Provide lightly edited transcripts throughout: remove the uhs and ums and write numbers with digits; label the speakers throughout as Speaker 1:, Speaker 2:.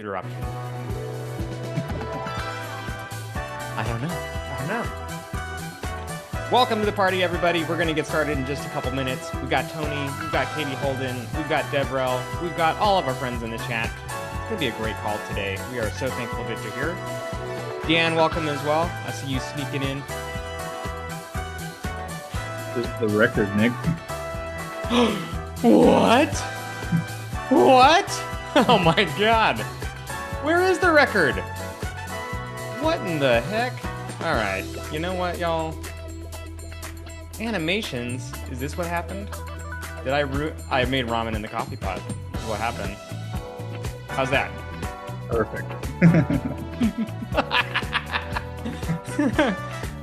Speaker 1: Up to? I don't know. Welcome to the party, everybody. We're going to get started in just a couple minutes. We've got Tony, we've got Katie Holden, we've got Devrel, we've got all of our friends in the chat. It's going to be a great call today. We are so thankful that you're here. Dan, welcome as well. I see you sneaking in.
Speaker 2: The record, Nick.
Speaker 1: What? What? Oh my God. Where is the record? What in the heck? All right. You know what, y'all? Animations. Is this what happened? Did I made ramen in the coffee pot. This is what happened. How's that?
Speaker 2: Perfect.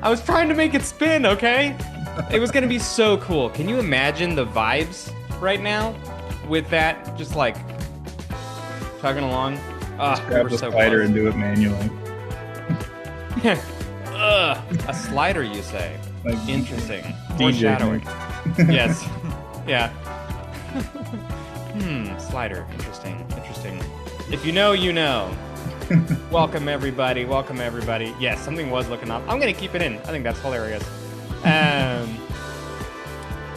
Speaker 1: I was trying to make it spin, okay? It was gonna be so cool. Can you imagine the vibes right now with that just like chugging along?
Speaker 2: Just grab the slider and do it manually.
Speaker 1: A slider, you say?
Speaker 2: Like
Speaker 1: interesting.
Speaker 2: DJ
Speaker 1: Foreshadowing. Yes. Yeah. Slider. Interesting. If you know, you know. Welcome everybody. Yes, something was looking up. I'm gonna keep it in. I think that's hilarious.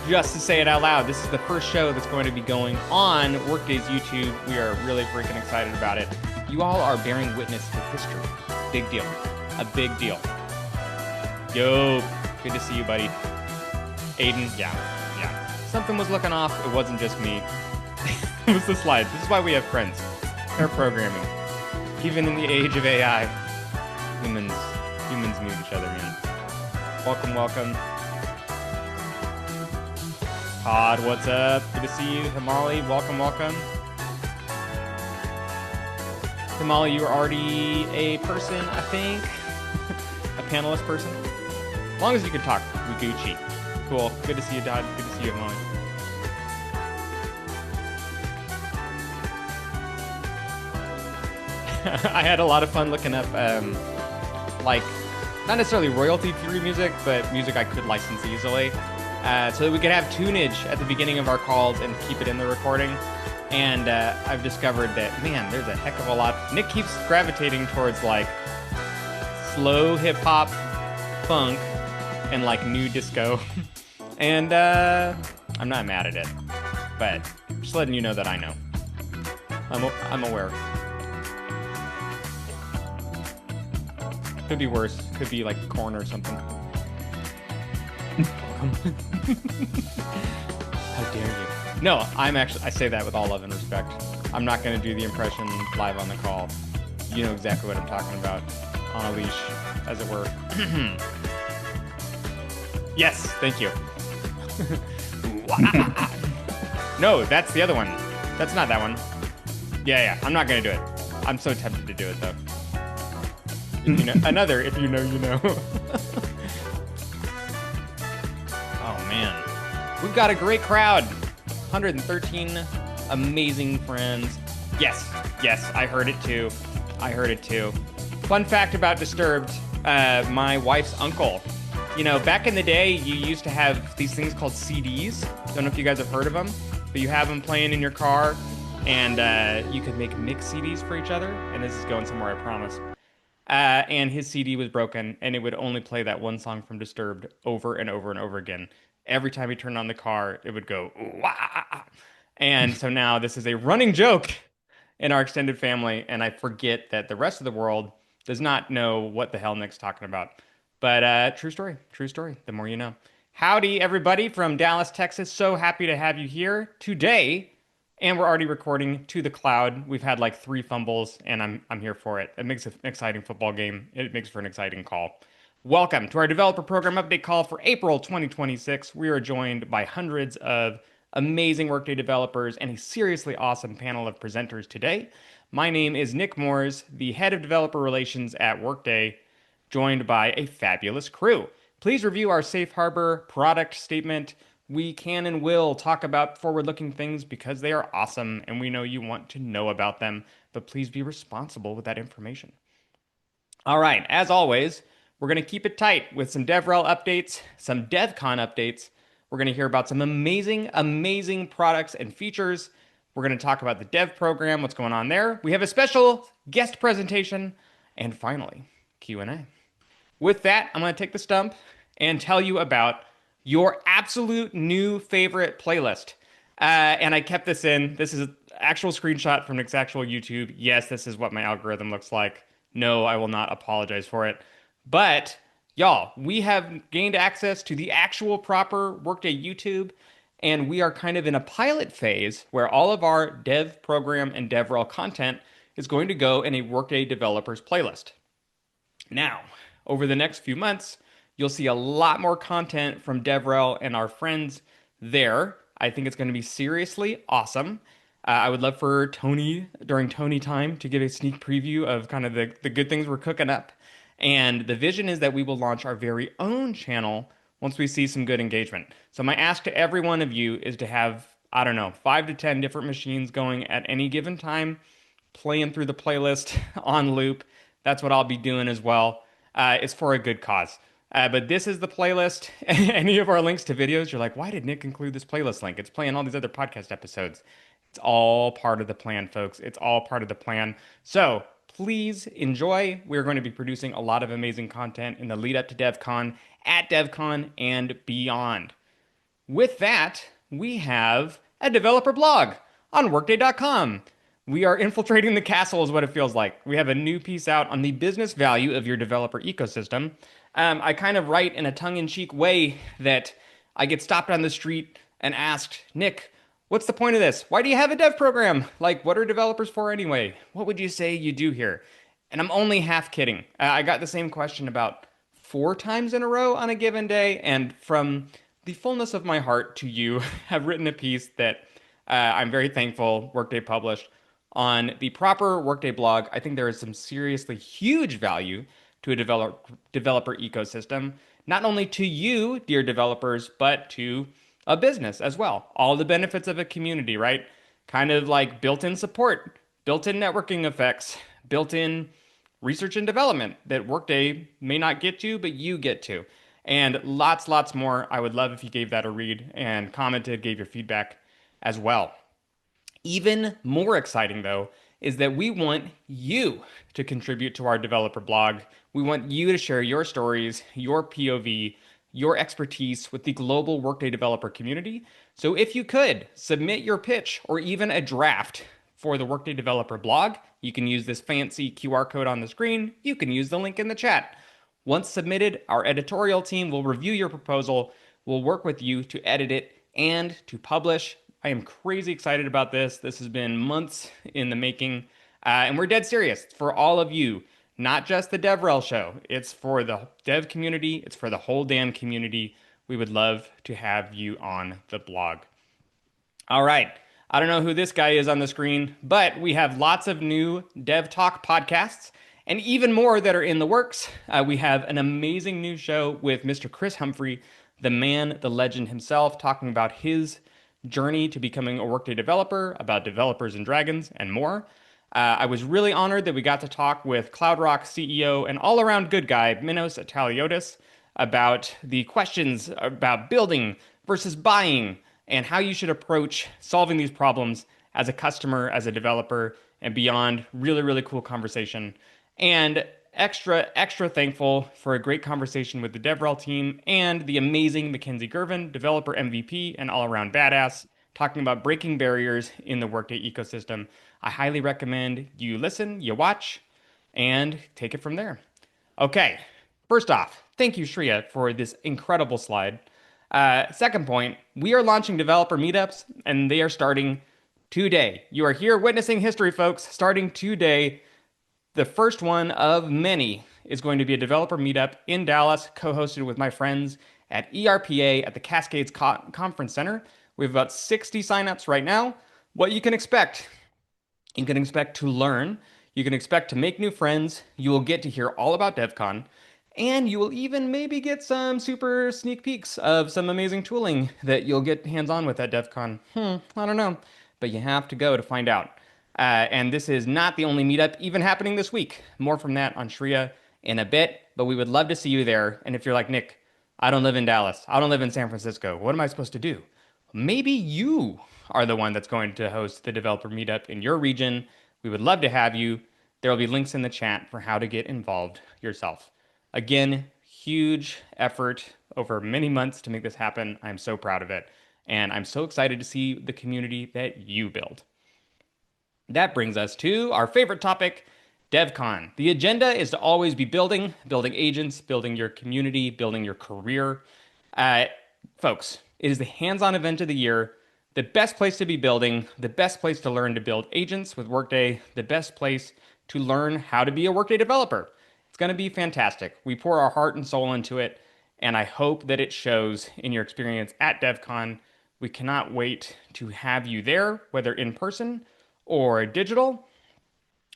Speaker 1: Just to say it out loud, this is the first show that's going to be going on Workday's YouTube. We are really freaking excited about it. You all are bearing witness to history. Big deal. A big deal. Yo, good to see you, buddy. Aiden, yeah. Something was looking off. It wasn't just me. It was the slide. This is why we have friends. Pair programming. Even in the age of AI, humans need each other, man. Welcome. Todd, what's up? Good to see you. Himali, welcome. Himali, you're already a person, I think. A panelist person. As long as you can talk, we Gucci. Cool. Good to see you, Todd. Good to see you, Himali. I had a lot of fun looking up, like, not necessarily royalty-free music, but music I could license easily. So that we could have tunage at the beginning of our calls and keep it in the recording. And I've discovered that, man, there's a heck of a lot. Nick keeps gravitating towards like slow hip hop, funk, and like new disco. And I'm not mad at it, but just letting you know that I know. I'm aware. Could be worse. Could be like corn or something. How dare you? No, I say that with all love and respect. I'm not going to do the impression live on the call. You know exactly what I'm talking about. On a leash, as it were. Yes, thank you. No, that's the other one. That's not that one. Yeah, I'm not going to do it. I'm so tempted to do it, though. If you know, another, if you know, you know. Oh, man. We've got a great crowd. 113 amazing friends. Yes, I heard it too. Fun fact about Disturbed, my wife's uncle. You know, back in the day, you used to have these things called CDs. Don't know if you guys have heard of them, but you have them playing in your car, and you could make mix CDs for each other. And this is going somewhere, I promise. And his CD was broken, and it would only play that one song from Disturbed over and over and over again. Every time he turned on the car, it would go, wah! And so now this is a running joke in our extended family, and I forget that the rest of the world does not know what the hell Nick's talking about. But true story. The more you know. Howdy, everybody from Dallas, Texas. So happy to have you here today. And we're already recording to the cloud. We've had like 3 fumbles, and I'm here for it. It makes an exciting football game. It makes for an exciting call. Welcome to our developer program update call for April 2026. We are joined by hundreds of amazing Workday developers and a seriously awesome panel of presenters today. My name is Nick Moores, the head of developer relations at Workday, joined by a fabulous crew. Please review our safe harbor product statement. We can and will talk about forward-looking things because they are awesome and we know you want to know about them, but please be responsible with that information. All right, as always, we're going to keep it tight with some DevRel updates, some DevCon updates. We're going to hear about some amazing products and features, We're going to talk about the dev program, what's going on there. We have a special guest presentation, and finally, Q&A. With that, I'm going to take the stump and tell you about your absolute new favorite playlist. And I kept this in. This is an actual screenshot from Nick's actual YouTube. Yes, this is what my algorithm looks like. No, I will not apologize for it. But y'all, we have gained access to the actual proper Workday YouTube, and we are kind of in a pilot phase where all of our dev program and DevRel content is going to go in a Workday developers playlist. Now, over the next few months, you'll see a lot more content from DevRel and our friends there. I think it's going to be seriously awesome. I would love for Tony, during Tony time, to give a sneak preview of kind of the good things we're cooking up. And the vision is that we will launch our very own channel once we see some good engagement. So my ask to every one of you is to have, I don't know, 5 to 10 different machines going at any given time, playing through the playlist on loop. That's what I'll be doing as well. It's for a good cause. But this is the playlist. Any of our links to videos, you're like, why did Nick include this playlist link? It's playing all these other podcast episodes. It's all part of the plan, folks. It's all part of the plan. So please enjoy. We're going to be producing a lot of amazing content in the lead up to DevCon, at DevCon, and beyond. With that, we have a developer blog on Workday.com. We are infiltrating the castle is what it feels like. We have a new piece out on the business value of your developer ecosystem. I kind of write in a tongue-in-cheek way that I get stopped on the street and asked, Nick, what's the point of this? Why do you have a dev program? Like, what are developers for anyway? What would you say you do here? And I'm only half kidding. I got the same question about 4 times in a row on a given day, and from the fullness of my heart to you, have written a piece that I'm very thankful Workday published on the proper Workday blog. I think there is some seriously huge value to a developer ecosystem, not only to you, dear developers, but to a business as well. All the benefits of a community, right? Kind of like built-in support, built-in networking effects, built-in research and development that Workday may not get to, but you get to. And lots more. I would love if you gave that a read and commented, gave your feedback as well. Even more exciting, though, is that we want you to contribute to our developer blog. We want you to share your stories, your POV, your expertise with the global Workday developer community. So if you could, submit your pitch or even a draft for the Workday developer blog. You can use this fancy QR code on the screen. You can use the link in the chat. Once submitted, our editorial team will review your proposal. We'll work with you to edit it and to publish. I am crazy excited about this. This has been months in the making, and we're dead serious. It's for all of you, not just the DevRel show. It's for the dev community. It's for the whole damn community. We would love to have you on the blog. All right. I don't know who this guy is on the screen, but we have lots of new DevTalk podcasts and even more that are in the works. We have an amazing new show with Mr. Chris Humphrey, the man, the legend himself, talking about his journey to becoming a Workday developer, about developers and dragons, and more. I was really honored that we got to talk with CloudRock CEO and all-around good guy, Minos Ataliotis, about the questions about building versus buying and how you should approach solving these problems as a customer, as a developer, and beyond. Really cool conversation. And extra thankful for a great conversation with the DevRel team and the amazing Mackenzie Gervin, developer MVP and all-around badass, talking about breaking barriers in the Workday ecosystem. I highly recommend you listen, you watch, and take it from there. Okay, first off, thank you, Shriya, for this incredible slide. Second point, we are launching developer meetups, and they are starting today. You are here witnessing history, folks, starting today. The first one of many is going to be a developer meetup in Dallas, co-hosted with my friends at ERPA at the Cascades Conference Center. We have about 60 signups right now. What you can expect to learn, you can expect to make new friends, you will get to hear all about DevCon, and you will even maybe get some super sneak peeks of some amazing tooling that you'll get hands-on with at DevCon. I don't know, but you have to go to find out. And this is not the only meetup even happening this week. More from that on Shriya in a bit, but we would love to see you there. And if you're like, Nick, I don't live in Dallas, I don't live in San Francisco, what am I supposed to do? Maybe you are the one that's going to host the developer meetup in your region, we would love to have you. There will be links in the chat for how to get involved yourself. Again, huge effort over many months to make this happen. I'm so proud of it. And I'm so excited to see the community that you build. That brings us to our favorite topic, DevCon. The agenda is to always be building agents, building your community, building your career. Folks, it is the hands-on event of the year, the best place to be building, the best place to learn to build agents with Workday, the best place to learn how to be a Workday developer. It's going to be fantastic. We pour our heart and soul into it, and I hope that it shows in your experience at DevCon. We cannot wait to have you there, whether in person or digital.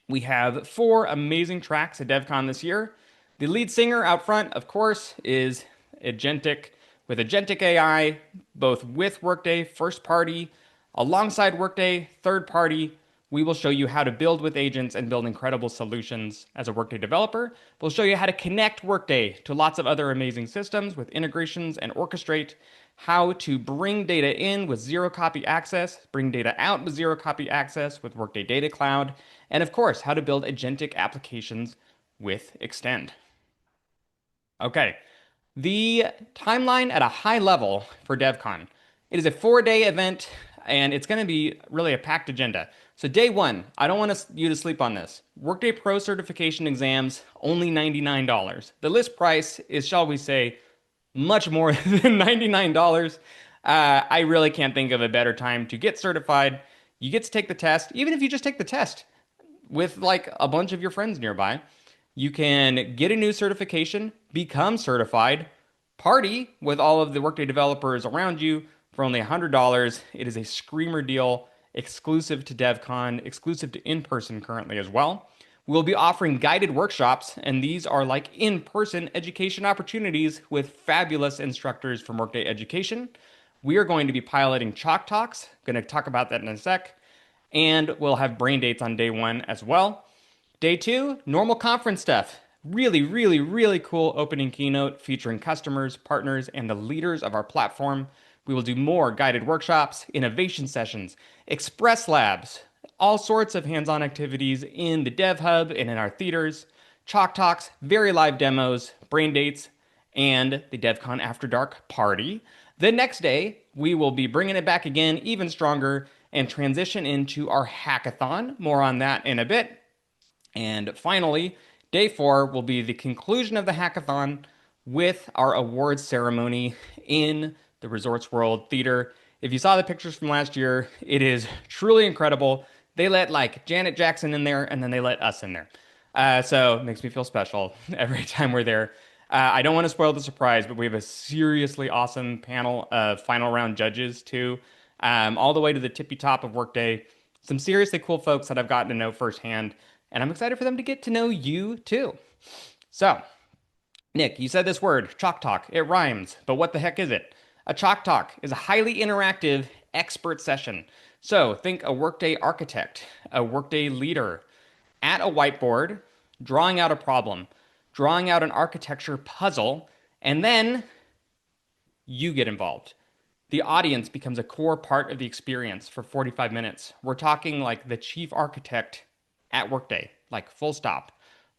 Speaker 1: We have 4 amazing tracks at DevCon this year. The lead singer out front, of course, is Agentic, with Agentic AI, both with Workday first party, alongside Workday third party. We will show you how to build with agents and build incredible solutions as a Workday developer. We'll show you how to connect Workday to lots of other amazing systems with integrations and orchestrate, how to bring data in with zero copy access, bring data out with zero copy access with Workday Data Cloud, and of course, how to build agentic applications with Extend. Okay, the timeline at a high level for DevCon. It is a 4-day event, and it's going to be really a packed agenda. So day 1, I don't want you to sleep on this. Workday Pro certification exams, only $99. The list price is, shall we say, much more than $99. I really can't think of a better time to get certified. You get to take the test, even if you just take the test with like a bunch of your friends nearby. You can get a new certification, become certified, party with all of the Workday developers around you for only $100. It is a screamer deal, exclusive to DevCon, exclusive to in-person currently as well. We'll be offering guided workshops, and these are like in-person education opportunities with fabulous instructors from Workday Education. We are going to be piloting Chalk Talks. Going to talk about that in a sec. And we'll have brain dates on day 1 as well. Day 2, normal conference stuff. Really, really, really cool opening keynote featuring customers, partners, and the leaders of our platform. We will do more guided workshops, innovation sessions, express labs, all sorts of hands-on activities in the Dev Hub and in our theaters, Chalk Talks, very live demos, brain dates, and the DevCon After Dark Party. The next day, we will be bringing it back again, even stronger, and transition into our hackathon. More on that in a bit. And finally, day 4 will be the conclusion of the hackathon with our awards ceremony in the Resorts World Theater. If you saw the pictures from last year, it is truly incredible. They let like Janet Jackson in there, and then they let us in there. So it makes me feel special every time we're there. I don't want to spoil the surprise, but we have a seriously awesome panel of final round judges too, all the way to the tippy top of Workday. Some seriously cool folks that I've gotten to know firsthand, and I'm excited for them to get to know you too. So, Nick, you said this word, Chalk Talk. It rhymes, but what the heck is it? A Chalk Talk is a highly interactive expert session. So think a Workday architect, a Workday leader at a whiteboard, drawing out a problem, drawing out an architecture puzzle, and then you get involved. The audience becomes a core part of the experience for 45 minutes. We're talking like the chief architect at Workday, like full stop.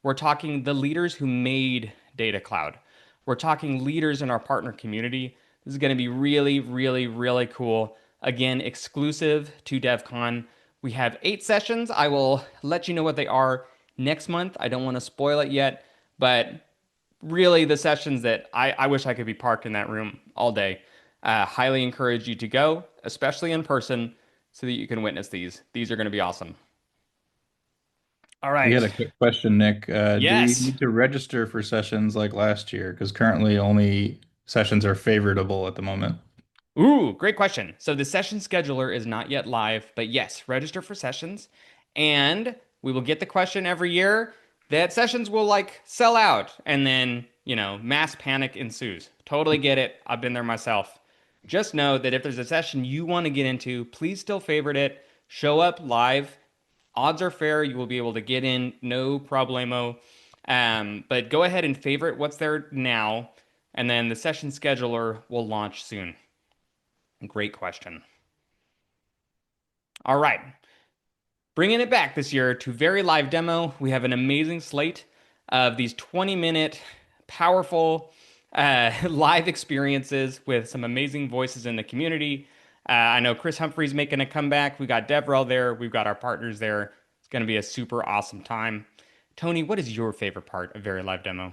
Speaker 1: We're talking the leaders who made Data Cloud. We're talking leaders in our partner community. This is going to be really, really, really cool. Again, exclusive to DevCon. We have 8 sessions. I will let you know what they are next month. I don't want to spoil it yet, but really the sessions that I wish I could be parked in that room all day. Highly encourage you to go, especially in person, so that you can witness these. These are going to be awesome. All right.
Speaker 2: We had a quick question, Nick. Do we
Speaker 1: Yes.
Speaker 2: need to register for sessions like last year? Because currently only sessions are favoritable at the moment.
Speaker 1: Ooh, great question. So the session scheduler is not yet live, but yes, register for sessions. And we will get the question every year that sessions will like sell out, and then, mass panic ensues. Totally get it. I've been there myself. Just know that if there's a session you want to get into, please still favorite it. Show up live. Odds are fair. You will be able to get in, no problemo. But go ahead and favorite what's there now, and then the session scheduler will launch soon. Great question. All right. Bringing it back this year to very live demo, we have an amazing slate of these 20-minute, powerful live experiences with some amazing voices in the community. I know Chris Humphrey's making a comeback. We got DevRel there. We've got our partners there. It's going to be a super awesome time. Tony, what is your favorite part of very live demo?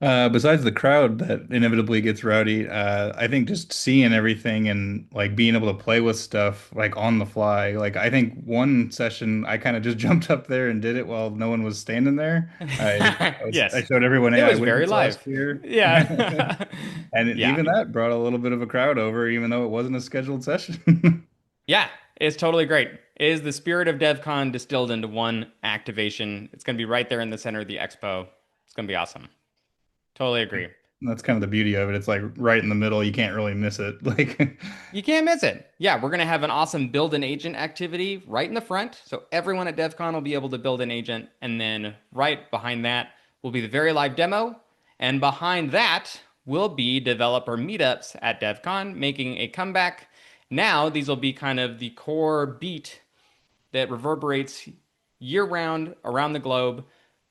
Speaker 2: Besides the crowd that inevitably gets rowdy, I think just seeing everything and like being able to play with stuff like on the fly. Like I think one session I kind of just jumped up there and did it while no one was standing there. I
Speaker 1: Yes,
Speaker 2: showed everyone,
Speaker 1: it
Speaker 2: hey, I
Speaker 1: was very
Speaker 2: witnessed
Speaker 1: live.
Speaker 2: last year.
Speaker 1: Yeah.
Speaker 2: And
Speaker 1: Yeah.
Speaker 2: even that brought a little bit of a crowd over, even though it wasn't a scheduled session.
Speaker 1: Yeah, it's totally great. It is the spirit of DevCon distilled into one activation. It's going to be right there in the center of the expo. It's going to be awesome. Totally agree.
Speaker 2: That's kind of the beauty of it. It's like right in the middle. You can't really miss it. Like,
Speaker 1: You can't miss it. Yeah, we're going to have an awesome build an agent activity right in the front. So everyone at DevCon will be able to build an agent. And then right behind that will be the very live demo. And behind that will be developer meetups at DevCon making a comeback. Now, these will be kind of the core beat that reverberates year round around the globe.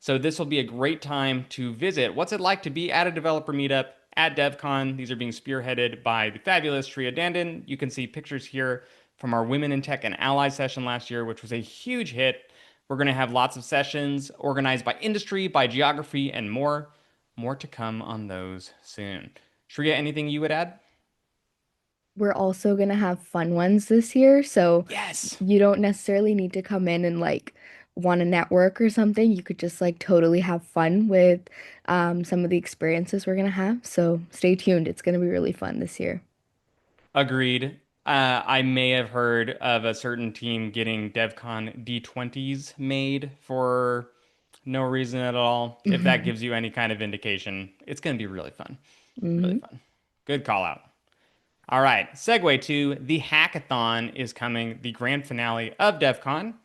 Speaker 1: So this will be a great time to visit. What's it like to be at a developer meetup at DevCon? These are being spearheaded by the fabulous Shriya Dandan. You can see pictures here from our Women in Tech and Ally session last year, which was a huge hit. We're going to have lots of sessions organized by industry, by geography, and more. More to come on those soon. Shriya, anything you would add?
Speaker 3: We're also gonna have fun ones this year, so
Speaker 1: Yes.
Speaker 3: you don't necessarily need to come in and like want to network or something. You could just like totally have fun with some of the experiences we're gonna have. So stay tuned. It's gonna be really fun this year.
Speaker 1: Agreed. I may have heard of a certain team getting DevCon D20s made for no reason at all. If that gives you any kind of indication, it's going to be really fun. Really
Speaker 3: Hmm.
Speaker 1: fun. Good call out. All right. Segue to the hackathon is coming, the grand finale of DevCon.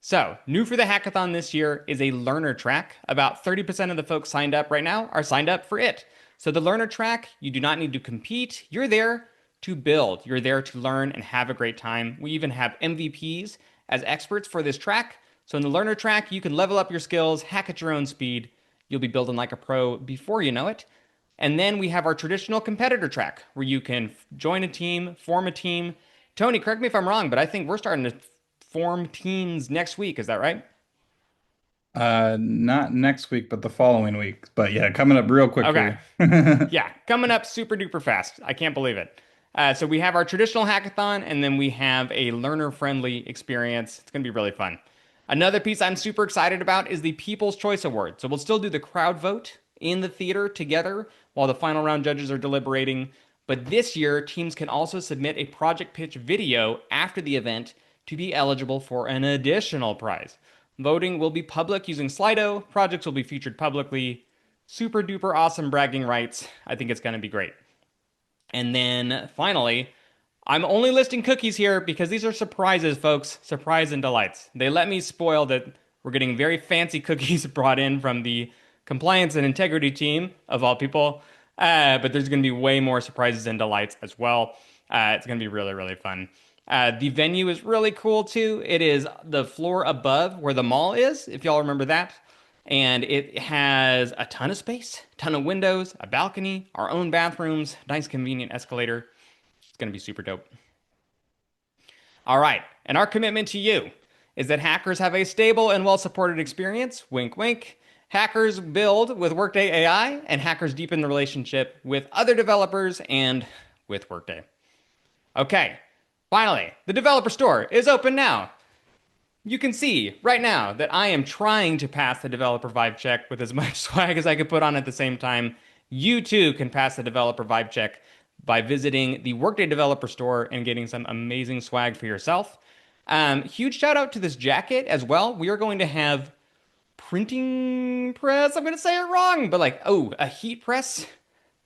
Speaker 1: So, new for the hackathon this year is a learner track. About 30% of the folks signed up right now are signed up for it. So, the learner track, you do not need to compete. You're there to build, you're there to learn and have a great time. We even have MVPs as experts for this track. So, in the learner track, you can level up your skills, hack at your own speed. You'll be building like a pro before you know it. And then we have our traditional competitor track where you can join a team, form a team. Tony, correct me if I'm wrong, but I think we're starting to form teams next week. Is that right?
Speaker 2: not next week, but the following week. But yeah, coming up real quick
Speaker 1: Okay.
Speaker 2: for you.
Speaker 1: Yeah, coming up super duper fast. I can't believe it. So we have our traditional hackathon, and then we have a learner-friendly experience. It's going to be really fun. Another piece I'm super excited about is the People's Choice Award. So we'll still do the crowd vote in the theater together while the final round judges are deliberating. But this year, teams can also submit a project pitch video after the event to be eligible for an additional prize. Voting will be public using Slido. Projects will be featured publicly. Super duper awesome bragging rights. I think it's going to be great. And then finally, I'm only listing cookies here because these are surprises, folks. Surprise and delights. They let me spoil that we're getting very fancy cookies brought in from the compliance and integrity team, of all people. But there's going to be way more surprises and delights as well. It's going to be really, really fun. The venue is really cool too. It is the floor above where the mall is, if y'all remember that. And it has a ton of space, ton of windows, a balcony, our own bathrooms, nice convenient escalator. It's going to be super dope. All right. And our commitment to you is that hackers have a stable and well-supported experience. Wink, wink. Hackers build with Workday AI, and hackers deepen the relationship with other developers and with Workday. Okay. Finally, the developer store is open now. You can see right now that I am trying to pass the developer vibe check with as much swag as I can put on at the same time. You too can pass the developer vibe check by visiting the Workday Developer Store and getting some amazing swag for yourself. Huge shout out to this jacket as well. We are going to have printing press. I'm going to say it wrong, but like, oh, a heat press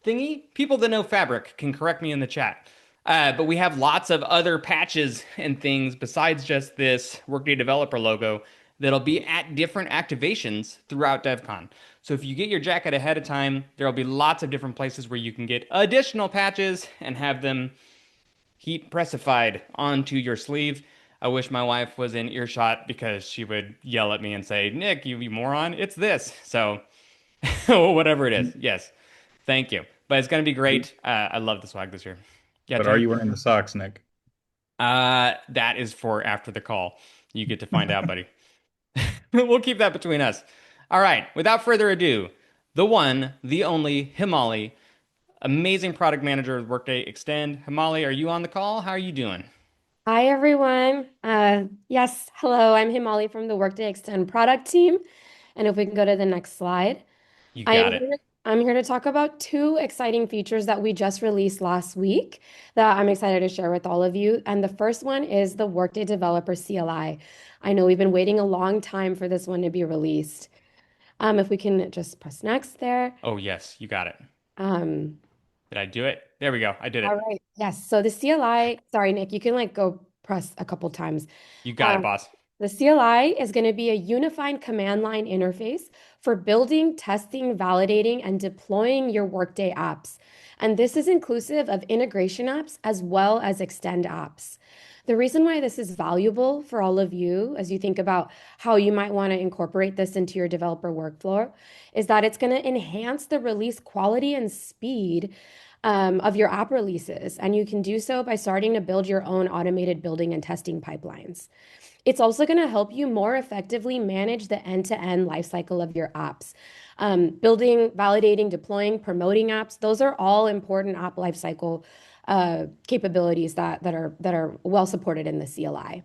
Speaker 1: thingy. People that know fabric can correct me in the chat. But we have lots of other patches and things besides just this Workday Developer logo that'll be at different activations throughout DevCon. So if you get your jacket ahead of time, there'll be lots of different places where you can get additional patches and have them heat pressified onto your sleeve. I wish my wife was in earshot because she would yell at me and say, Nick, you moron, it's this. So, whatever it is. Yes. Thank you. But it's going to be great. I love the swag this year. Yeah,
Speaker 2: But are
Speaker 1: Tim?
Speaker 2: you wearing the socks, Nick?
Speaker 1: That is for after the call. You get to find out, buddy. We'll keep that between us. All right. Without further ado, the one, the only Himali, amazing product manager of Workday Extend. Himali, are you on the call? How are you doing?
Speaker 4: Hi, everyone. Yes, hello. I'm Himali from the Workday Extend product team. And if we can go to the next slide,
Speaker 1: You
Speaker 4: I am
Speaker 1: got it.
Speaker 4: here, I'm here to talk about two exciting features that we just released last week that I'm excited to share with all of you. And the first one is the Workday Developer CLI. I know we've been waiting a long time for this one to be released. If we can just press next there.
Speaker 1: Oh, yes, you got it.
Speaker 4: Um,
Speaker 1: Did I do it? There we go. I did
Speaker 4: all
Speaker 1: it.
Speaker 4: right. Yes. So the CLI, sorry, Nick, you can like go press a couple times.
Speaker 1: You got it,
Speaker 4: Um,
Speaker 1: boss.
Speaker 4: The CLI is going to be a unified command line interface for building, testing, validating, and deploying your Workday apps. And this is inclusive of integration apps as well as extend apps. The reason why this is valuable for all of you as you think about how you might want to incorporate this into your developer workflow is that it's going to enhance the release quality and speed of your app releases. And you can do so by starting to build your own automated building and testing pipelines. It's also going to help you more effectively manage the end-to-end lifecycle of your apps. Building, validating, deploying, promoting apps, those are all important app lifecycle capabilities that are well supported in the CLI.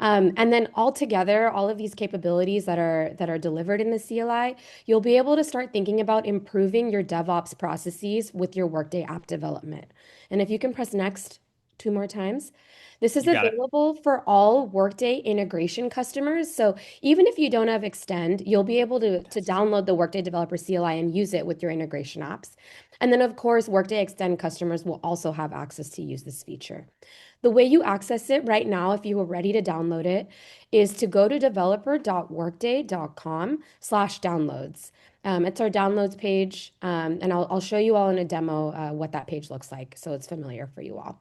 Speaker 4: And then altogether, all of these capabilities that are delivered in the CLI, you'll be able to start thinking about improving your DevOps processes with your Workday app development. And if you can press next 2 more times. This is
Speaker 1: You got it.
Speaker 4: available for all Workday integration customers. So even if you don't have Extend, you'll be able to download the Workday Developer CLI and use it with your integration apps. And then, of course, Workday Extend customers will also have access to use this feature. The way you access it right now, if you were ready to download it, is to go to developer.workday.com/downloads. It's our downloads page, and I'll show you all in a demo what that page looks like so it's familiar for you all.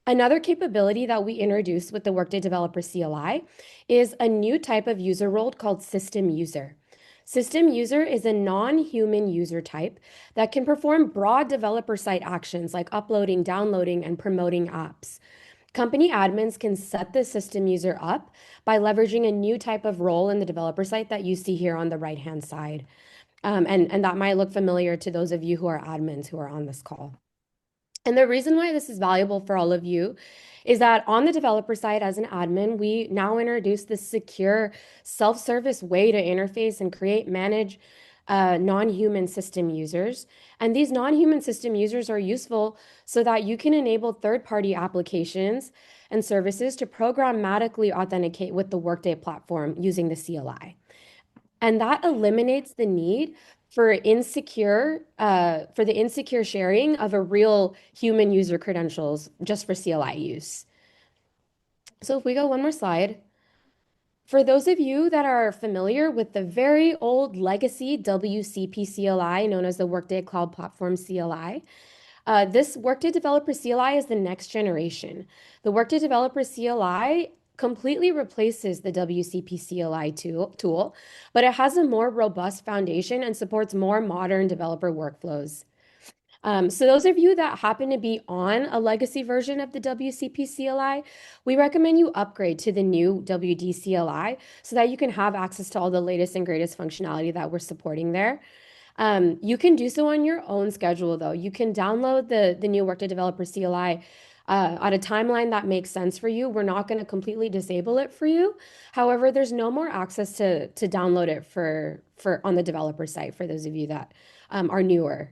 Speaker 4: Another capability that we introduced with the Workday Developer CLI is a new type of user role called System User. System User is a non-human user type that can perform broad developer site actions like uploading, downloading, and promoting apps. Company admins can set the system user up by leveraging a new type of role in the developer site that you see here on the right-hand side. And that might look familiar to those of you who are admins who are on this call. And the reason why this is valuable for all of you is that on the developer side as an admin, we now introduce this secure self-service way to interface and create, manage non-human system users. And these non-human system users are useful so that you can enable third-party applications and services to programmatically authenticate with the Workday platform using the CLI. And that eliminates the need for the insecure sharing of a real human user credentials just for CLI use. So if we go one more slide, for those of you that are familiar with the very old legacy WCP CLI, known as the Workday Cloud Platform CLI, this Workday Developer CLI is the next generation. The Workday Developer CLI completely replaces the WCP CLI tool, but it has a more robust foundation and supports more modern developer workflows. So those of you that happen to be on a legacy version of the WCP CLI, we recommend you upgrade to the new WD CLI so that you can have access to all the latest and greatest functionality that we're supporting there. You can do so on your own schedule, though. You can download the new Workday Developer CLI at a timeline that makes sense for you. We're not going to completely disable it for you. However, there's no more access to download it for on the developer site for those of you that are newer.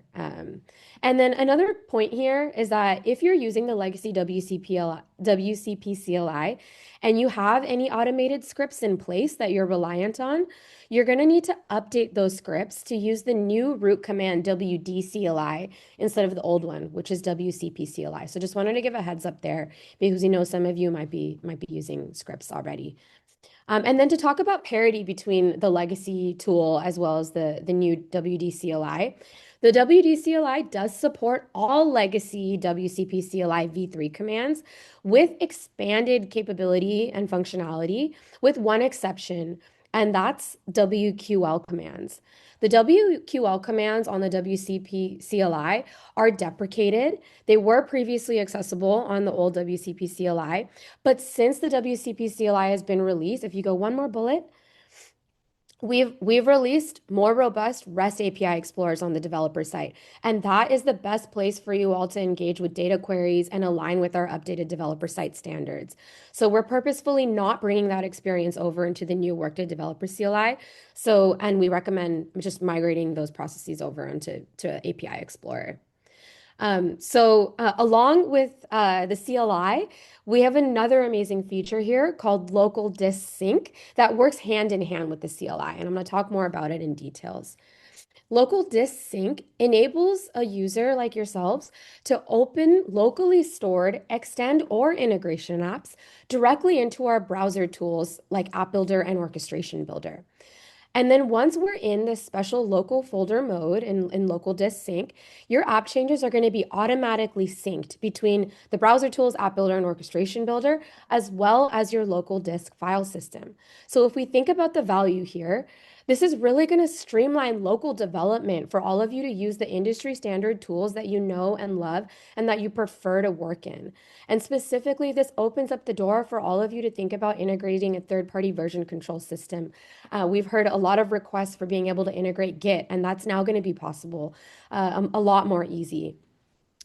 Speaker 4: And then another point here is that if you're using the legacy WCP CLI and you have any automated scripts in place that you're reliant on, you're going to need to update those scripts to use the new root command WD CLI instead of the old one, which is WCP CLI. So just wanted to give a heads up there because we know some of you might be using scripts already. And then to talk about parity between the legacy tool as well as the new WD CLI. The WD CLI does support all legacy WCP CLI v3 commands with expanded capability and functionality, with one exception, and that's WQL commands. The WQL commands on the WCP CLI are deprecated. They were previously accessible on the old WCP CLI, but since the WCP CLI has been released, if you go one more bullet, we've released more robust REST API explorers on the developer site, and that is the best place for you all to engage with data queries and align with our updated developer site standards. So we're purposefully not bringing that experience over into the new Workday Developer CLI. And we recommend just migrating those processes over into API Explorer. Along with the CLI, we have another amazing feature here called local disk sync that works hand in hand with the CLI, and I'm going to talk more about it in details. Local disk sync enables a user like yourselves to open locally stored extend or integration apps directly into our browser tools like App Builder and Orchestration Builder. And then once we're in this special local folder mode in local disk sync, your app changes are going to be automatically synced between the browser tools, App Builder, and Orchestration Builder, as well as your local disk file system. So if we think about the value here, this is really going to streamline local development for all of you to use the industry standard tools that you know and love and that you prefer to work in. And specifically, this opens up the door for all of you to think about integrating a third-party version control system. We've heard a lot of requests for being able to integrate Git, and that's now going to be possible, a lot more easy.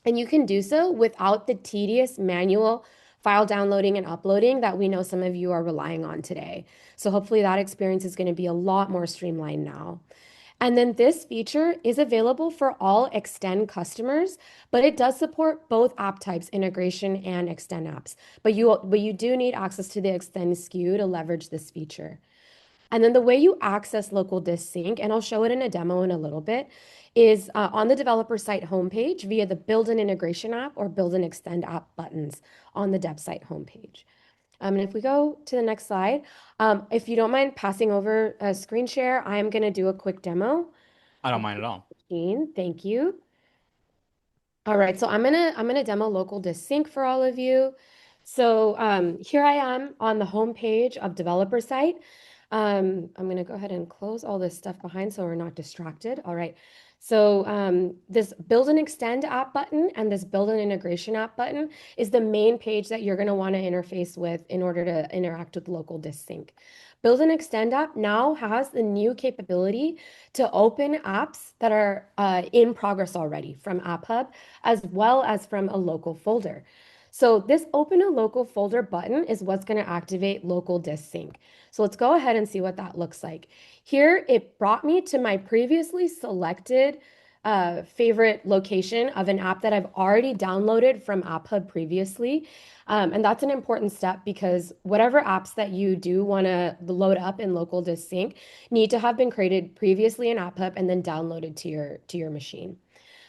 Speaker 4: And you can do so without the tedious manual file downloading and uploading that we know some of you are relying on today. So hopefully that experience is going to be a lot more streamlined now. And then this feature is available for all Extend customers, but it does support both app types, integration and Extend apps. But you do need access to the Extend SKU to leverage this feature. And then the way you access local disk sync, and I'll show it in a demo in a little bit, is on the developer site homepage via the Build an Integration app or Build an Extend app buttons on the dev site homepage. And if we go to the next slide, if you don't mind passing over a screen share, I'm going to do a quick demo.
Speaker 1: I don't mind at all.
Speaker 4: Thank you. All right, so I'm gonna demo local disk sync for all of you. So here I am on the home page of developer site. I'm gonna go ahead and close all this stuff behind so we're not distracted. All right. So this build and extend app button and this build an integration app button is the main page that you're gonna want to interface with in order to interact with local disk sync. Build and extend app now has the new capability to open apps that are in progress already from App Hub, as well as from a local folder. So this open a local folder button is what's going to activate local disk sync. So let's go ahead and see what that looks like. Here, it brought me to my previously selected favorite location of an app that I've already downloaded from App Hub previously. And that's an important step because whatever apps that you do want to load up in local disk sync need to have been created previously in App Hub and then downloaded to your machine.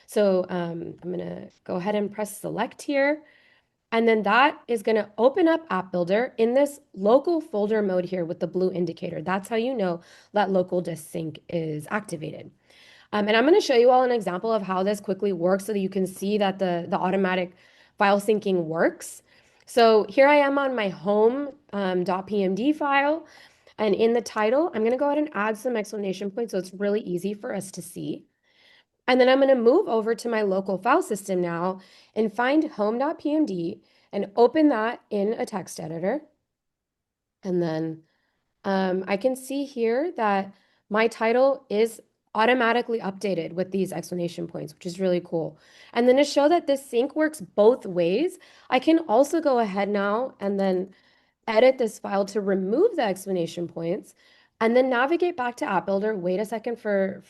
Speaker 4: So I'm going to go ahead and press select here. And then that is going to open up App Builder in this local folder mode here with the blue indicator. That's how you know that local disk sync is activated. And I'm going to show you all an example of how this quickly works so that you can see that the automatic file syncing works. So here I am on my home .pmd file. And in the title, I'm going to go ahead and add some explanation points so it's really easy for us to see. And then I'm going to move over to my local file system now and find home.pmd and open that in a text editor. And then I can see here that my title is automatically updated with these explanation points, which is really cool. And then to show that this sync works both ways, I can also go ahead now and then edit this file to remove the explanation points and then navigate back to App Builder. Wait a second for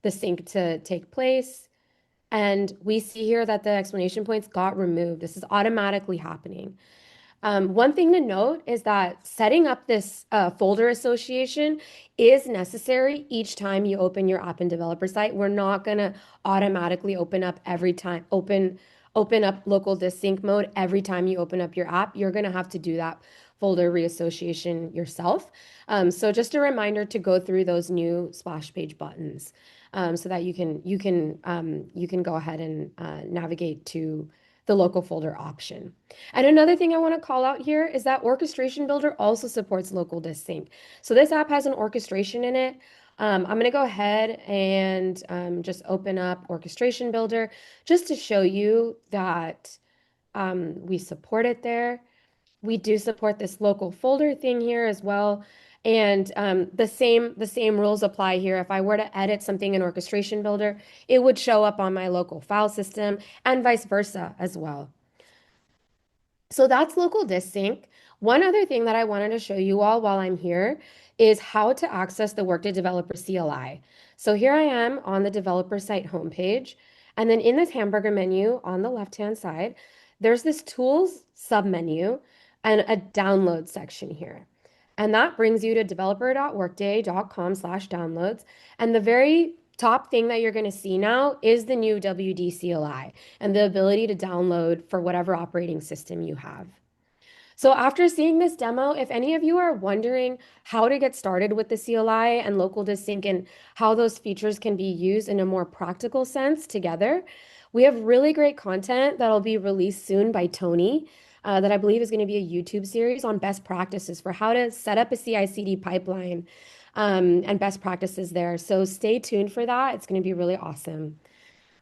Speaker 4: the sync to take place. And we see here that the explanation points got removed. This is automatically happening. One thing to note is that setting up this folder association is necessary each time you open your app in developer site. We're not going to automatically open up every time, open up local disk sync mode every time you open up your app. You're going to have to do that folder reassociation yourself. So just a reminder to go through those new splash page buttons so that you can go ahead and navigate to the local folder option. And another thing I want to call out here is that Orchestration Builder also supports local disk sync. So this app has an orchestration in it. I'm going to go ahead and just open up Orchestration Builder just to show you that we support it there. We do support this local folder thing here as well. And the same rules apply here. If I were to edit something in Orchestration Builder, it would show up on my local file system and vice versa as well. So that's local disk sync. One other thing that I wanted to show you all while I'm here is how to access the Workday Developer CLI. So here I am on the developer site homepage. And then in this hamburger menu on the left-hand side, there's this tools submenu and a download section here. And that brings you to developer.workday.com/downloads. And the very top thing that you're going to see now is the new WD CLI and the ability to download for whatever operating system you have. So after seeing this demo, if any of you are wondering how to get started with the CLI and local disk sync and how those features can be used in a more practical sense together, we have really great content that'll be released soon by Tony that I believe is going to be a YouTube series on best practices for how to set up a CI/CD pipeline and best practices there. So stay tuned for that. It's going to be really awesome.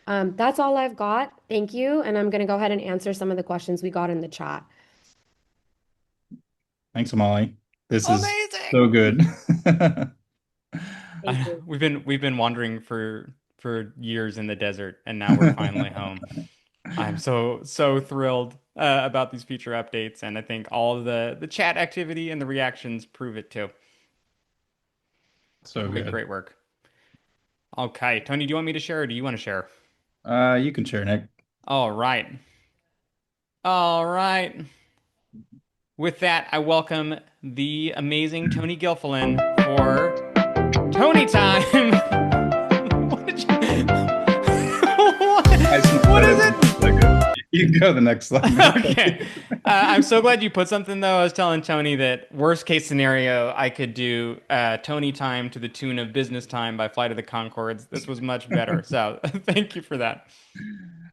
Speaker 4: That's all I've got. Thank you. And I'm going to go ahead and answer some of the questions we got in the chat.
Speaker 2: Thanks, Himali. This is
Speaker 1: Amazing.
Speaker 2: so good.
Speaker 4: Thank you.
Speaker 1: We've been wandering for years in the desert, and now we're finally home. I'm so thrilled about these feature updates, and I think all of the chat activity and the reactions prove it too.
Speaker 2: So good.
Speaker 1: Great work. Okay, Tony, do you want me to share or do you want to share?
Speaker 2: You can share, Nick.
Speaker 1: All right. All right. With that, I welcome the amazing Tony Gilfillan for Tony Time. What did you... what is it?
Speaker 2: You can go to the next slide.
Speaker 1: Okay. I'm so glad you put something, though. I was telling Tony that worst case scenario, I could do Tony Time to the tune of Business Time by Flight of the Conchords. This was much better. So thank you for that.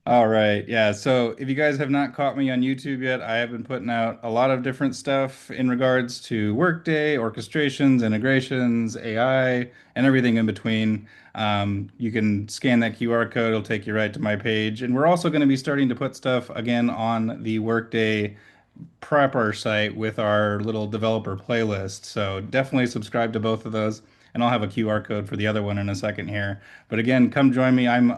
Speaker 2: All right. Yeah. So if you guys have not caught me on YouTube yet, I have been putting out a lot of different stuff in regards to Workday, orchestrations, integrations, AI, and everything in between. You can scan that QR code. It'll take you right to my page. And we're also going to be starting to put stuff again on the Workday prepper site with our little developer playlist. So definitely subscribe to both of those. And I'll have a QR code for the other one in a second here. But again, come join me. I'm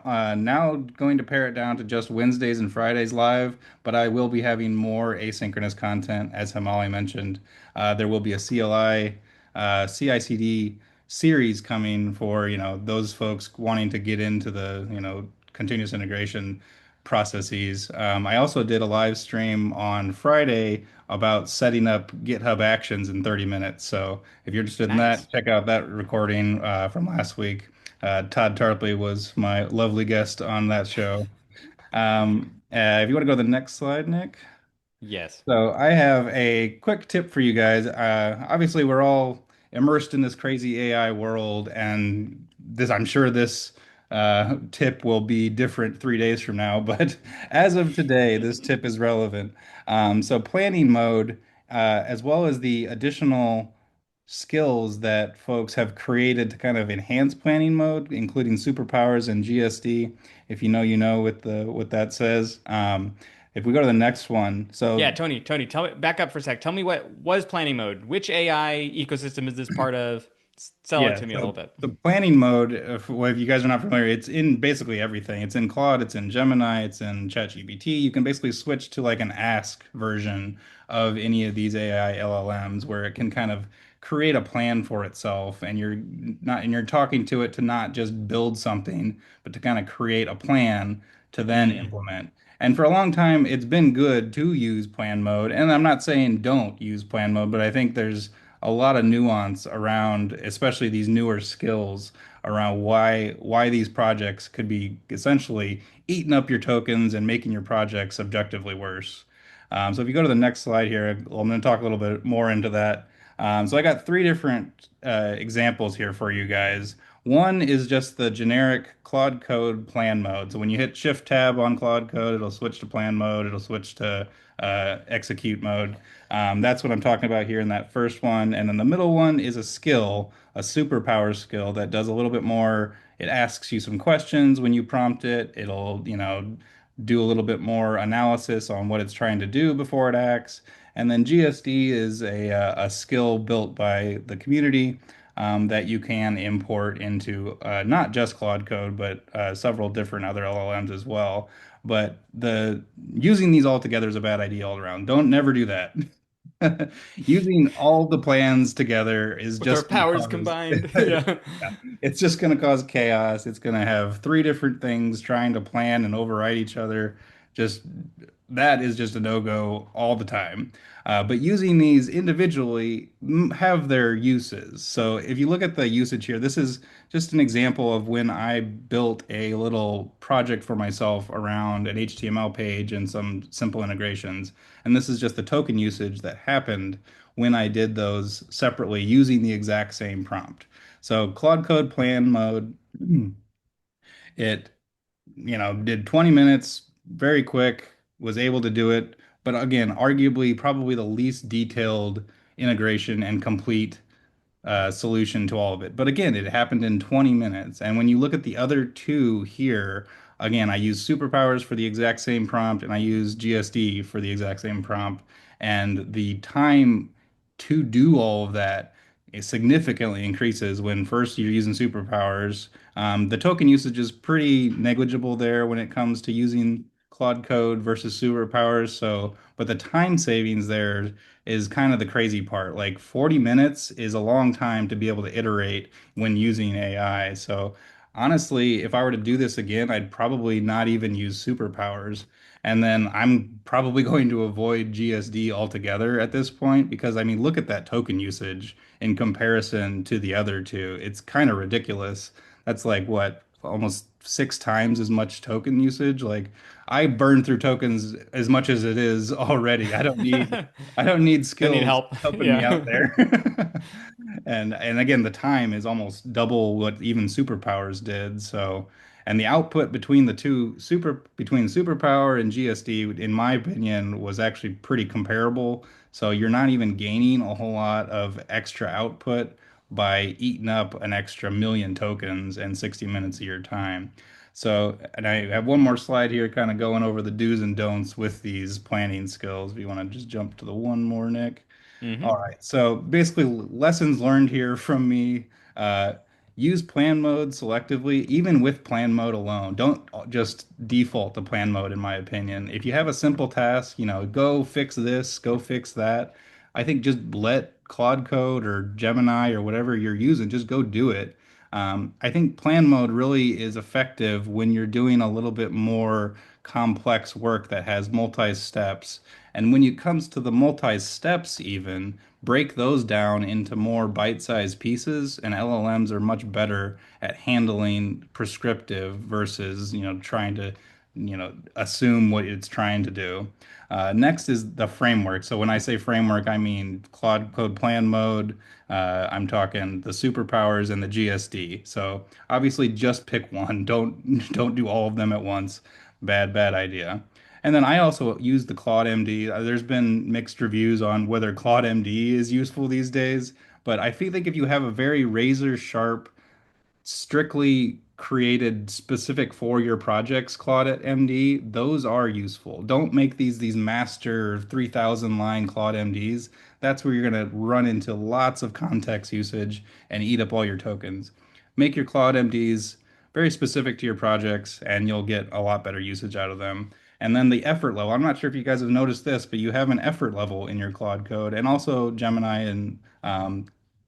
Speaker 2: now going to pare it down to just Wednesdays and Fridays live, but I will be having more asynchronous content, as Himali mentioned. There will be a CLI, CI/CD series coming for, those folks wanting to get into the, continuous integration processes. I also did a live stream on Friday about setting up GitHub Actions in 30 minutes. So if you're interested in
Speaker 1: Nice.
Speaker 2: that, check out that recording from last week. Todd Tarpley was my lovely guest on that show. If you want to go to the next slide, Nick.
Speaker 1: Yes.
Speaker 2: So I have a quick tip for you guys. Obviously, we're all immersed in this crazy AI world, and I'm sure this tip will be different 3 days from now. But as of today, this tip is relevant. So planning mode, as well as the additional skills that folks have created to kind of enhance planning mode, including superpowers and GSD. If you know, you know what that says. If we go to the next one, so
Speaker 1: Yeah, Tony, tell me, back up for a sec. Tell me what was planning mode. Which AI ecosystem is this part of? Sell it to me a little bit.
Speaker 2: The planning mode, if you guys are not familiar, it's in basically everything. It's in Claude, it's in Gemini, it's in ChatGPT. You can basically switch to like an Ask version of any of these AI LLMs where it can kind of create a plan for itself, and you're talking to it to not just build something, but to kind of create a plan to then implement. And for a long time, it's been good to use plan mode. And I'm not saying don't use plan mode, but I think there's a lot of nuance around, especially these newer skills around why these projects could be essentially eating up your tokens and making your projects objectively worse. So if you go to the next slide here, I'm going to talk a little bit more into that. So I got three different examples here for you guys. One is just the generic Claude Code plan mode. So when you hit Shift Tab on Claude Code, it'll switch to plan mode. It'll switch to execute mode. That's what I'm talking about here in that first one. And then the middle one is a skill, a superpower skill that does a little bit more. It asks you some questions when you prompt it. It'll, do a little bit more analysis on what it's trying to do before it acts. And then GSD is a skill built by the community that you can import into not just Claude Code, but several different other LLMs as well. But the using these all together is a bad idea all around. Don't never do that. Using all the plans together is
Speaker 1: With our
Speaker 2: just going to
Speaker 1: powers
Speaker 2: cause
Speaker 1: combined. Yeah.
Speaker 2: yeah, it's just going to cause chaos. It's going to have three different things trying to plan and override each other. Just that is just a no-go all the time. But using these individually have their uses. So if you look at the usage here, this is just an example of when I built a little project for myself around an HTML page and some simple integrations. And this is just the token usage that happened when I did those separately using the exact same prompt. So Claude Code plan mode, it, did 20 minutes, very quick, was able to do it. But again, arguably probably the least detailed integration and complete solution to all of it. But again, it happened in 20 minutes. And when you look at the other two here, again, I use superpowers for the exact same prompt and I use GSD for the exact same prompt. And the time to do all of that it significantly increases when first you're using superpowers. The token usage is pretty negligible there when it comes to using Claude Code versus superpowers. So, but the time savings there is kind of the crazy part. Like 40 minutes is a long time to be able to iterate when using AI. So honestly, if I were to do this again, I'd probably not even use superpowers. And then I'm probably going to avoid GSD altogether at this point because I mean, look at that token usage in comparison to the other two. It's kind of ridiculous. That's like what, almost six times as much token usage. Like I burn through tokens as much as it is already. I don't need
Speaker 1: I need
Speaker 2: skills
Speaker 1: help.
Speaker 2: helping me out
Speaker 1: Yeah.
Speaker 2: there. And again, the time is almost double what even superpowers did. So, and the output between the two between superpower and GSD, in my opinion, was actually pretty comparable. So you're not even gaining a whole lot of extra output by eating up an extra million tokens and 60 minutes of your time. So, and I have one more slide here kind of going over the do's and don'ts with these planning skills. If you want to just jump to the one more, Nick. All
Speaker 1: Hmm.
Speaker 2: right. So basically, lessons learned here from me. Uh, Use plan mode selectively, even with plan mode alone. Don't just default to plan mode, in my opinion. If you have a simple task, go fix this, go fix that. I think just let Claude Code or Gemini or whatever you're using, just go do it. I think plan mode really is effective when you're doing a little bit more complex work that has multi-steps. And when it comes to the multi-steps even, break those down into more bite-sized pieces, and LLMs are much better at handling prescriptive versus, trying to, assume what it's trying to do. Next is the framework. So when I say framework, I mean Claude Code Plan Mode. I'm talking the superpowers and the GSD. So obviously, just pick one. Don't do all of them at once. Bad idea. And then I also use the Claude MD. There's been mixed reviews on whether Claude MD is useful these days, but I feel like if you have a very razor sharp strictly created specific for your projects, Claude MD, those are useful. Don't make these master 3,000 line Claude MDs. That's where you're going to run into lots of context usage and eat up all your tokens. Make your Claude MDs very specific to your projects, and you'll get a lot better usage out of them. And then the effort level. I'm not sure if you guys have noticed this, but you have an effort level in your Claude code, and also Gemini and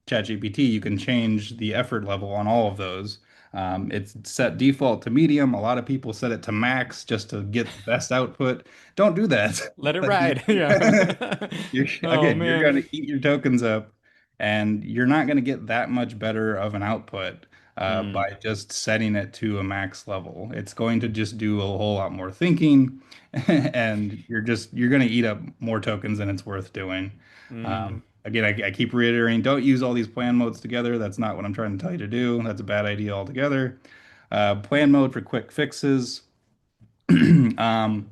Speaker 2: ChatGPT. You can change the effort level on all of those. It's set default to medium. A lot of people set it to max just to get the best output. Don't do that.
Speaker 1: Let it
Speaker 2: Like,
Speaker 1: ride. Yeah. Oh
Speaker 2: you're
Speaker 1: man.
Speaker 2: going to eat your tokens up, and you're not going to get that much better of an output.
Speaker 1: Mm.
Speaker 2: by just setting it to a max level. It's going to just do a whole lot more thinking, and you're going to eat up more tokens than it's worth doing.
Speaker 1: Mm.
Speaker 2: Again, I keep reiterating, don't use all these plan modes together. That's not what I'm trying to tell you to do. That's a bad idea altogether. Plan mode for quick fixes. Um,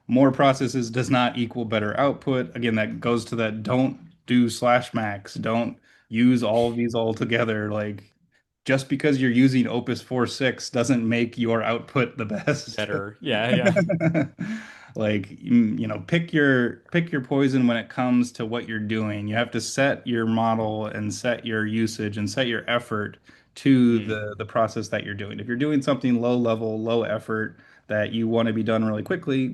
Speaker 2: more processes does not equal better output. Again, that goes to that don't do slash max. Don't use all of these all together. Like just because you're using Opus 4.6 doesn't make your output the best.
Speaker 1: Better. Yeah, yeah.
Speaker 2: Like pick your poison when it comes to what you're doing. You have to set your model and set your usage and set your effort to
Speaker 1: Mm.
Speaker 2: the process that you're doing. If you're doing something low level, low effort that you want to be done really quickly,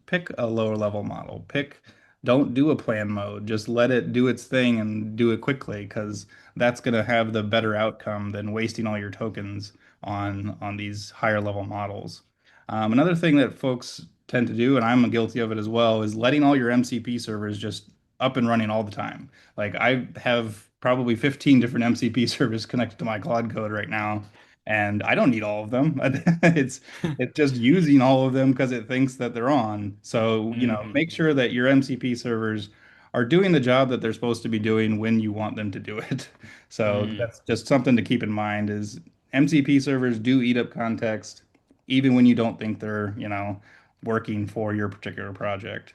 Speaker 2: pick a lower level model. Don't do a plan mode. Just let it do its thing and do it quickly because that's going to have the better outcome than wasting all your tokens on these higher level models. Another thing that folks tend to do, and I'm guilty of it as well, is letting all your MCP servers just up and running all the time. Like I have probably 15 different MCP servers connected to my Claude code right now, and I don't need all of them. It's just using all of them because it thinks that they're on. So,
Speaker 1: Hmm.
Speaker 2: make sure that your MCP servers are doing the job that they're supposed to be doing when you want them to do it. So
Speaker 1: Mm.
Speaker 2: that's just something to keep in mind is MCP servers do eat up context even when you don't think they're, working for your particular project.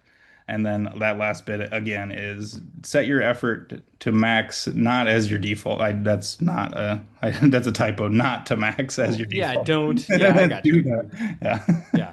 Speaker 2: And then that last bit again is set your effort to max, not as your default. That's a typo, not to max as
Speaker 1: Well,
Speaker 2: your
Speaker 1: yeah,
Speaker 2: default.
Speaker 1: don't. Yeah, I got
Speaker 2: Do
Speaker 1: you.
Speaker 2: that. Yeah.
Speaker 1: Yeah.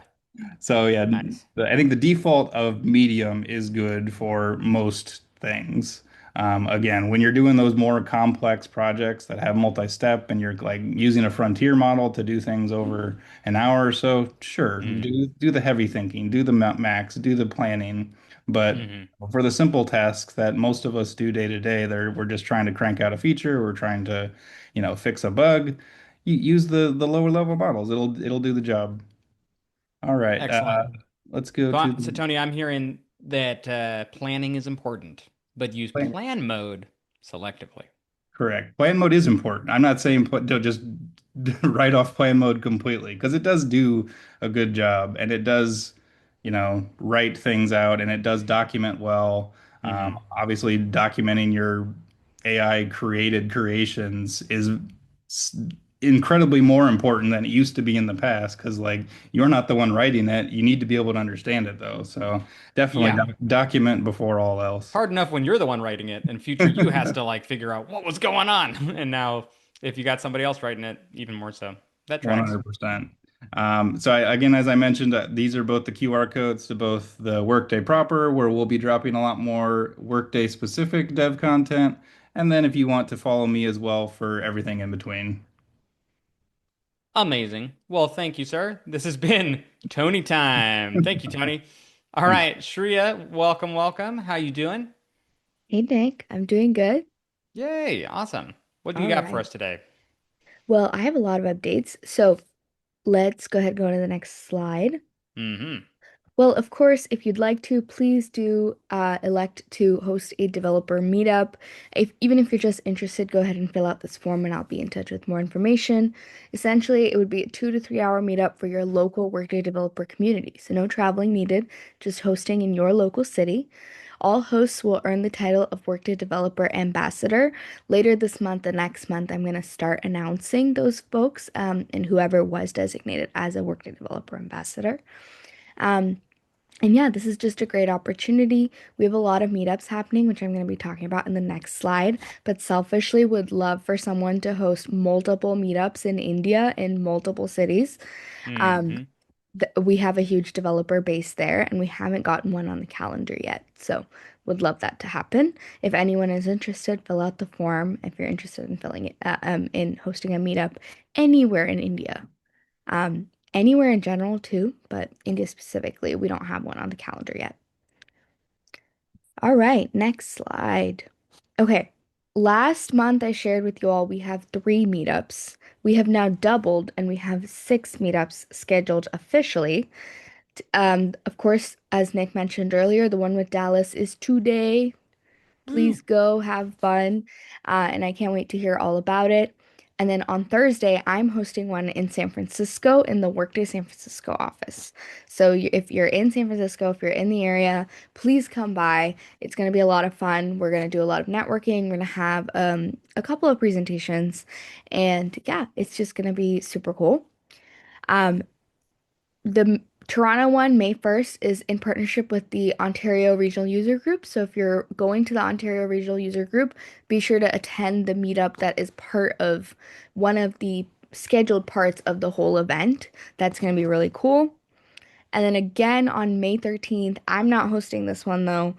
Speaker 2: So yeah,
Speaker 1: Nice.
Speaker 2: I think the default of medium is good for most things. Again, when you're doing those more complex projects that have multi-step and you're like using a frontier model to do things over an hour or so, sure,
Speaker 1: Mm.
Speaker 2: do the heavy thinking, do the max, do the planning. But
Speaker 1: Hmm.
Speaker 2: for the simple tasks that most of us do day to day, we're just trying to crank out a feature, we're trying to, fix a bug. You use the lower level models. It'll do the job. All right.
Speaker 1: Excellent.
Speaker 2: Let's go
Speaker 1: So,
Speaker 2: to
Speaker 1: so
Speaker 2: the
Speaker 1: Tony, I'm hearing that planning is important, but use
Speaker 2: plan.
Speaker 1: plan mode selectively.
Speaker 2: Correct. Plan mode is important. I'm not saying don't just write off plan mode completely because it does do a good job and it does, write things out and it does document well.
Speaker 1: Hmm.
Speaker 2: Obviously, documenting your AI created creations is s- incredibly more important than it used to be in the past because, like, you're not the one writing it. You need to be able to understand it, though. So definitely
Speaker 1: Yeah.
Speaker 2: document before all else.
Speaker 1: Hard enough when you're the one writing it, and future you has to like figure out what was going on. And now, if you got somebody else writing it, even more so. That tracks.
Speaker 2: 100%. So again, as I mentioned, these are both the QR codes to both the Workday proper, where we'll be dropping a lot more Workday specific dev content. And then if you want to follow me as well for everything in between.
Speaker 1: Amazing. Well, thank you, sir. This has been Tony time. Thank you, Tony. All
Speaker 2: Thanks.
Speaker 1: right, Shriya, welcome, welcome. How you doing?
Speaker 3: Hey Nick, I'm doing good.
Speaker 1: Yay, awesome. What do you
Speaker 3: All
Speaker 1: got for
Speaker 3: right.
Speaker 1: us today?
Speaker 3: Well, I have a lot of updates, so let's go ahead and go to the next slide.
Speaker 1: Mm-hmm.
Speaker 3: Well, of course, if you'd like to, please do elect to host a developer meetup. Even if you're just interested, go ahead and fill out this form and I'll be in touch with more information. Essentially, it would be a 2 to 3 hour meetup for your local Workday developer community. So no traveling needed, just hosting in your local city. All hosts will earn the title of Workday Developer Ambassador. Later this month and next month, I'm going to start announcing those folks and whoever was designated as a Workday Developer Ambassador. Um, and yeah, this is just a great opportunity. We have a lot of meetups happening, which I'm going to be talking about in the next slide. But selfishly, would love for someone to host multiple meetups in India in multiple cities. Um,
Speaker 1: Mm-hmm.
Speaker 3: we have a huge developer base there, and we haven't gotten one on the calendar yet. So would love that to happen. If anyone is interested, fill out the form if you're interested in filling it, in hosting a meetup anywhere in India. Anywhere in general too, but India specifically, we don't have one on the calendar yet. All right, next slide. Okay, last month I shared with you all we have 3 meetups. We have now doubled and we have 6 meetups scheduled officially. Of course, as Nick mentioned earlier, the one with Dallas is today.
Speaker 1: Woo.
Speaker 3: Please go have fun. And I can't wait to hear all about it. And then on Thursday, I'm hosting one in San Francisco in the Workday San Francisco office. So if you're in San Francisco, if you're in the area, please come by. It's going to be a lot of fun. We're going to do a lot of networking. We're going to have a couple of presentations. And yeah, it's just going to be super cool. Um, the Toronto one, May 1st, is in partnership with the Ontario Regional User Group. So if you're going to the Ontario Regional User Group, be sure to attend the meetup that is part of one of the scheduled parts of the whole event. That's going to be really cool. And then again on May 13th, I'm not hosting this one though.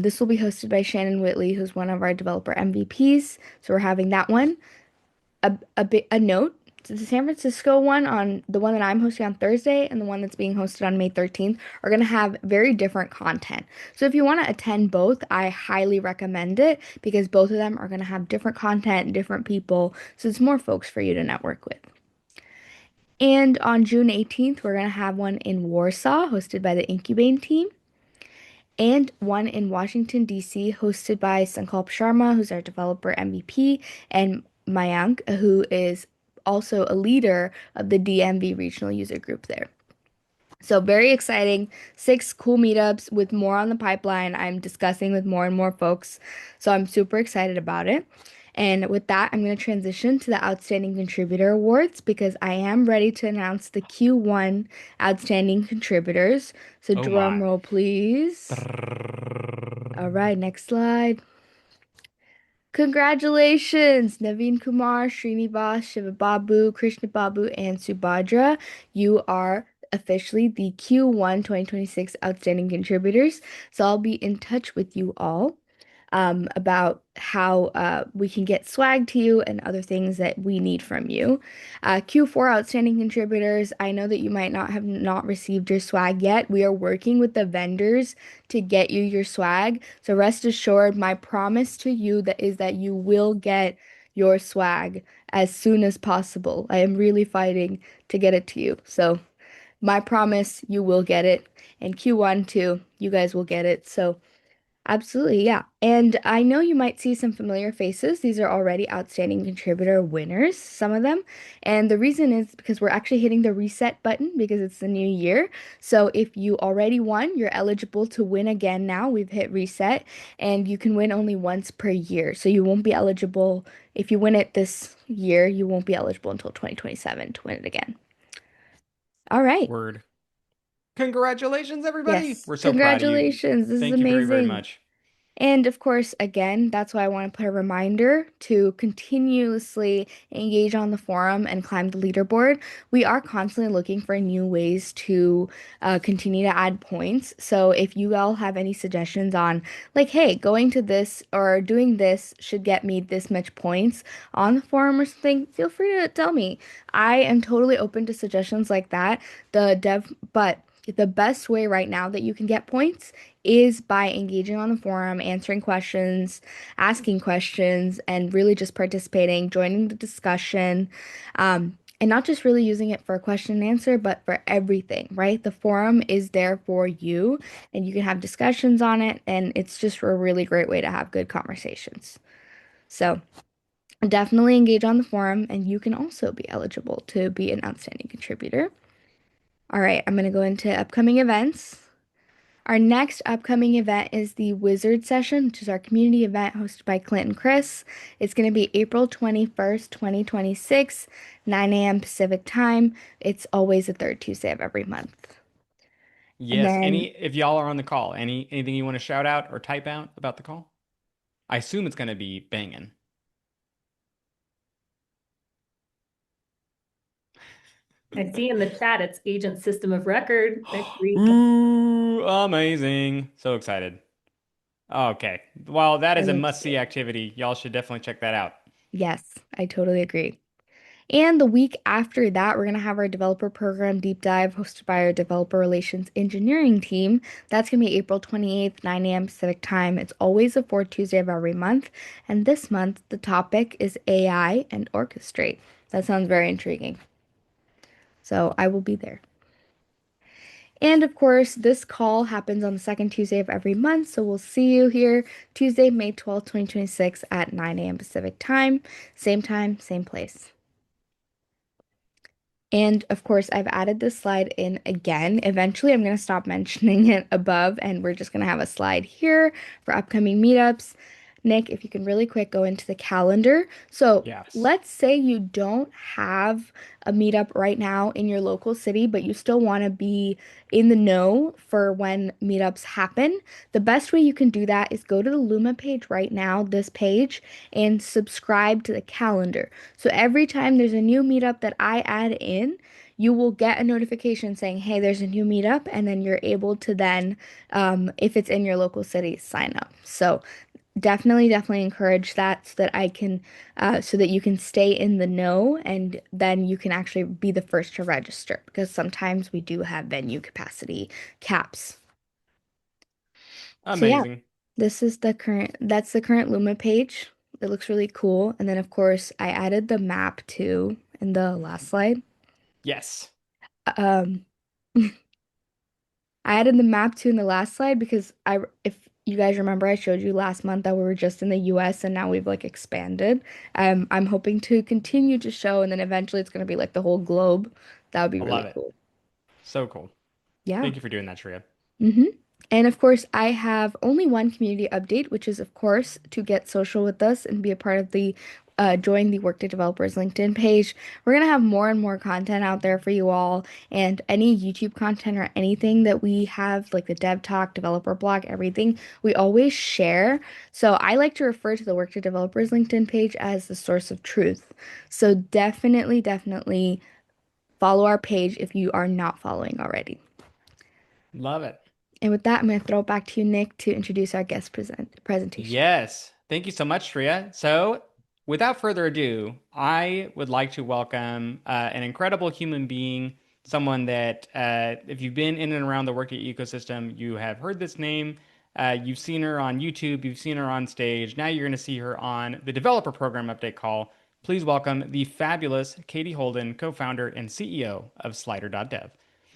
Speaker 3: This will be hosted by Shannon Whitley, who's one of our developer MVPs. So we're having that one. A note, the San Francisco one, on the one that I'm hosting on Thursday and the one that's being hosted on May 13th, are going to have very different content. So if you want to attend both, I highly recommend it because both of them are going to have different content, different people, so it's more folks for you to network with. And on June 18th, we're going to have one in Warsaw hosted by the Incubane team, and one in Washington, D.C., hosted by Sankalp Sharma, who's our developer MVP, and Mayank, who is also a leader of the DMV regional user group there. So very exciting. 6 cool meetups with more on the pipeline. I'm discussing with more and more folks. So I'm super excited about it. And with that, I'm going to transition to the Outstanding Contributor Awards because I am ready to announce the Q1 Outstanding Contributors. So
Speaker 1: Oh
Speaker 3: drum
Speaker 1: my.
Speaker 3: roll, please. All right, next slide. Congratulations, Naveen Kumar, Srinivas, Shivababu, Krishna Babu, and Subhadra. You are officially the Q1 2026 Outstanding Contributors. So I'll be in touch with you all about how we can get swag to you and other things that we need from you. Q4 outstanding contributors, I know that you might not have not received your swag yet. We are working with the vendors to get you your swag. So rest assured, my promise to you that is that you will get your swag as soon as possible. I am really fighting to get it to you. So my promise, you will get it. And Q1 too, you guys will get it. So absolutely, yeah. And I know you might see some familiar faces. These are already outstanding contributor winners, some of them. And the reason is because we're actually hitting the reset button because it's the new year. So if you already won, you're eligible to win again now. We've hit reset and you can win only once per year. So you won't be eligible if you win it this year, you won't be eligible until 2027 to win it again. All right.
Speaker 1: Word. Congratulations, everybody.
Speaker 3: Yes.
Speaker 1: We're so proud of you.
Speaker 3: Congratulations. This is
Speaker 1: Thank you very, very
Speaker 3: amazing.
Speaker 1: much.
Speaker 3: And of course, again, that's why I want to put a reminder to continuously engage on the forum and climb the leaderboard. We are constantly looking for new ways to continue to add points. So if you all have any suggestions on, like, hey, going to this or doing this should get me this much points on the forum or something, feel free to tell me. I am totally open to suggestions like that. But the best way right now that you can get points is by engaging on the forum, answering questions, asking questions, and really just participating, joining the discussion, and not just really using it for a question and answer, but for everything, right? The forum is there for you, and you can have discussions on it, and it's just a really great way to have good conversations. So definitely engage on the forum, and you can also be eligible to be an outstanding contributor. All right, I'm going to go into upcoming events. Our next upcoming event is the Wizard Session, which is our community event hosted by Clint and Chris. It's going to be April 21st, 2026, 9 a.m. Pacific time. It's always the third Tuesday of every month. And
Speaker 1: Yes.
Speaker 3: then,
Speaker 1: If y'all are on the call, anything you want to shout out or type out about the call? I assume it's gonna be banging.
Speaker 5: I see in the chat it's Agent System of Record next week.
Speaker 1: Ooh, amazing. So excited. Okay. Well, that is a
Speaker 3: really
Speaker 1: must-see
Speaker 3: excited.
Speaker 1: activity. Y'all should definitely check that out.
Speaker 3: Yes, I totally agree. And the week after that, we're going to have our developer program deep dive hosted by our developer relations engineering team. That's going to be April 28th, 9 a.m. Pacific time. It's always the fourth Tuesday of every month. And this month, the topic is AI and Orchestrate. That sounds very intriguing. So I will be there. And of course, this call happens on the second Tuesday of every month. So we'll see you here Tuesday, May 12th, 2026 at 9 a.m. Pacific time, same place. And of course, I've added this slide in again. Eventually, I'm going to stop mentioning it above, and we're just going to have a slide here for upcoming meetups. Nick, if you can really quick go into the calendar. So
Speaker 1: Yes.
Speaker 3: let's say you don't have a meetup right now in your local city, but you still want to be in the know for when meetups happen. The best way you can do that is go to the Luma page right now, this page, and subscribe to the calendar. So every time there's a new meetup that I add in, you will get a notification saying, hey, there's a new meetup, and then you're able to then, if it's in your local city, sign up. So definitely encourage that so that I can, so that you can stay in the know and then you can actually be the first to register because sometimes we do have venue capacity caps. So yeah,
Speaker 1: Amazing.
Speaker 3: that's the current Luma page. It looks really cool. And then of course I added the map too in the last slide.
Speaker 1: Yes.
Speaker 3: Um, I added the map too in the last slide because if you guys remember, I showed you last month that we were just in the US and now we've like expanded. I'm hoping to continue to show and then eventually it's going to be like the whole globe. That would be
Speaker 1: I
Speaker 3: really
Speaker 1: love it.
Speaker 3: cool.
Speaker 1: So cool.
Speaker 3: Yeah.
Speaker 1: Thank you for doing that, Shriya.
Speaker 3: Mm-hmm. And of course, I have only one community update, which is, of course, to get social with us and be a part of the join the Workday Developers LinkedIn page. We're going to have more and more content out there for you all, and any YouTube content or anything that we have, like the DevTalk, developer blog, everything, we always share. So I like to refer to the Workday Developers LinkedIn page as the source of truth. So definitely follow our page if you are not following already.
Speaker 1: Love it.
Speaker 3: And with that, I'm going to throw it back to you, Nick, to introduce our guest presentation.
Speaker 1: Yes. Thank you so much, Shriya. So, without further ado, I would like to welcome an incredible human being, someone that, if you've been in and around the Workday ecosystem, you have heard this name. You've seen her on YouTube, you've seen her on stage. Now you're going to see her on the developer program update call. Please welcome the fabulous Katie Holden, co-founder and CEO of Slider.dev.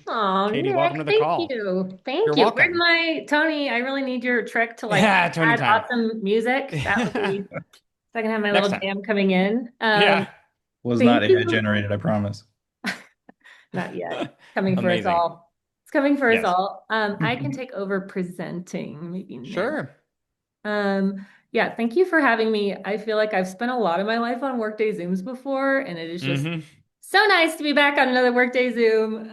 Speaker 5: Oh,
Speaker 1: Katie,
Speaker 5: Nick,
Speaker 1: welcome to the
Speaker 5: thank
Speaker 1: call.
Speaker 5: you.
Speaker 1: You're
Speaker 5: Thank you. Where's
Speaker 1: welcome.
Speaker 5: my Tony? I really need your trick to like
Speaker 1: Yeah, Tony
Speaker 5: add
Speaker 1: time.
Speaker 5: awesome music. That would be, so I can have my
Speaker 1: Next
Speaker 5: little
Speaker 1: time.
Speaker 5: jam coming in.
Speaker 1: Yeah.
Speaker 2: Was
Speaker 5: Thank
Speaker 2: not AI
Speaker 5: you.
Speaker 2: generated, I promise.
Speaker 5: Not yet. Coming for us
Speaker 1: Amazing.
Speaker 5: all. It's coming for us
Speaker 1: Yes.
Speaker 5: all. I can take over presenting maybe now.
Speaker 1: Sure.
Speaker 5: Yeah, thank you for having me. I feel like I've spent a lot of my life on Workday Zooms before, and it is just
Speaker 1: Mm-hmm.
Speaker 5: so nice to be back on another Workday Zoom.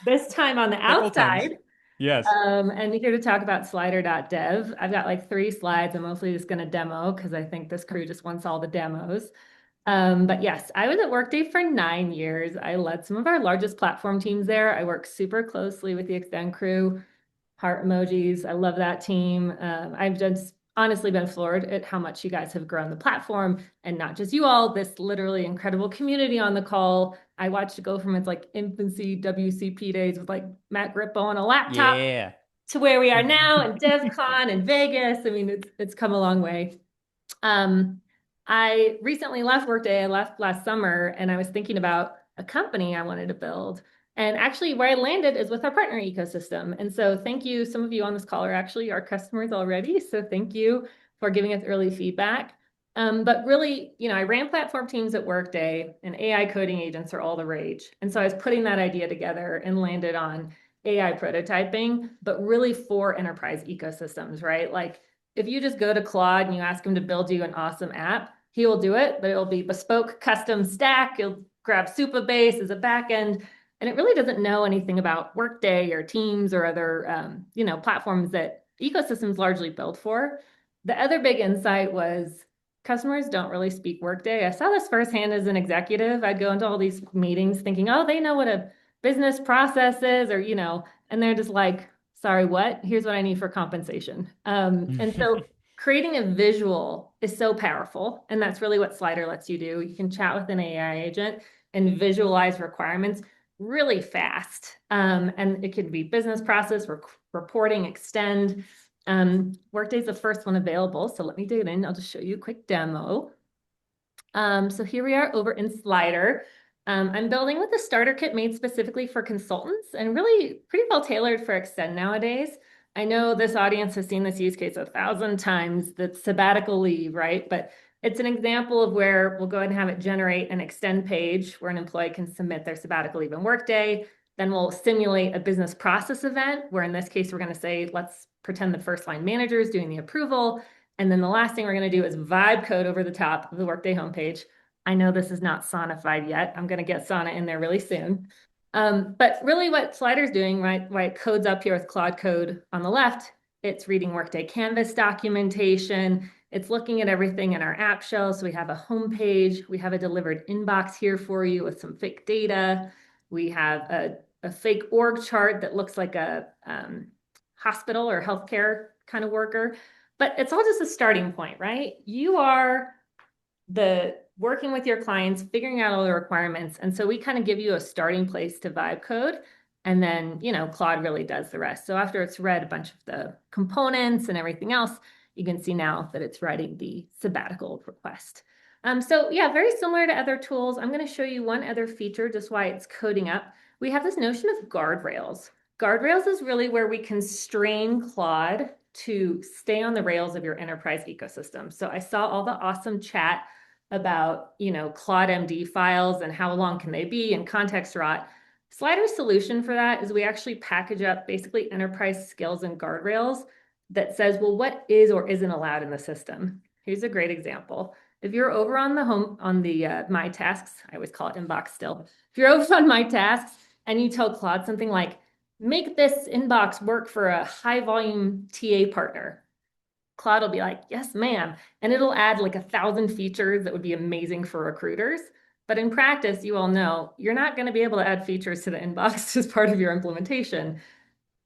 Speaker 5: This time on the
Speaker 1: Like old times.
Speaker 5: outside.
Speaker 1: Yes.
Speaker 5: And here to talk about Slider.dev. I've got like 3 slides. I'm mostly just going to demo because I think this crew just wants all the demos. But yes, I was at Workday for 9 years. I led some of our largest platform teams there. I work super closely with the Extend crew. Heart emojis. I love that team. I've just honestly been floored at how much you guys have grown the platform, and not just you all, this literally incredible community on the call. I watched it go from its like infancy WCP days with like Matt Grippo on a laptop
Speaker 1: Yeah.
Speaker 5: to where we are now in DevCon in Vegas. I mean, it's come a long way. I recently left Workday. I left last summer, and I was thinking about a company I wanted to build. And actually, where I landed is with our partner ecosystem. And so, thank you. Some of you on this call are actually our customers already. So, thank you for giving us early feedback. But really, I ran platform teams at Workday, and AI coding agents are all the rage. And so, I was putting that idea together and landed on AI prototyping, but really for enterprise ecosystems, right? Like, if you just go to Claude and you ask him to build you an awesome app, he will do it, but it'll be bespoke, custom stack. He'll grab Supabase as a backend, and it really doesn't know anything about Workday or Teams or other, platforms that ecosystems largely built for. The other big insight was customers don't really speak Workday. I saw this firsthand as an executive. I'd go into all these meetings thinking, oh, they know what a business process is, or, and they're just like, sorry, what? Here's what I need for compensation. And so creating a visual is so powerful. And that's really what Slider lets you do. You can chat with an AI agent and visualize requirements really fast. And it could be business process, reporting, extend. Workday's the first one available. So let me dig it in. I'll just show you a quick demo. So here we are over in Slider. I'm building with a starter kit made specifically for consultants and really pretty well tailored for Extend nowadays. I know this audience has seen this use case 1,000 times, the sabbatical leave, right? But it's an example of where we'll go ahead and have it generate an Extend page where an employee can submit their sabbatical leave in Workday. Then we'll simulate a business process event where in this case, we're going to say, let's pretend the first line manager is doing the approval. And then the last thing we're going to do is vibe code over the top of the Workday homepage. I know this is not sonified yet. I'm going to get Sona in there really soon. But really what Slider's doing, right, why it codes up here with Claude Code on the left, it's reading Workday Canvas documentation. It's looking at everything in our app shell. So we have a home page. We have a delivered inbox here for you with some fake data. We have a fake org chart that looks like a hospital or healthcare kind of worker. But it's all just a starting point, right? You are working with your clients, figuring out all the requirements. And so we kind of give you a starting place to vibe code. And then, Claude really does the rest. So after it's read a bunch of the components and everything else, you can see now that it's writing the sabbatical request. So yeah, very similar to other tools. I'm going to show you one other feature, just why it's coding up. We have this notion of guardrails. Guardrails is really where we constrain Claude to stay on the rails of your enterprise ecosystem. So I saw all the awesome chat about, Claude MD files and how long can they be and context rot. Slider's solution for that is we actually package up basically enterprise skills and guardrails that says, well, what is or isn't allowed in the system? Here's a great example. If you're over on the My Tasks, I always call it inbox still. If you're over on My Tasks and you tell Claude something like, make this inbox work for a high volume TA partner, Claude will be like, yes, ma'am. And it'll add like 1,000 features that would be amazing for recruiters. But in practice, you all know, you're not going to be able to add features to the inbox as part of your implementation.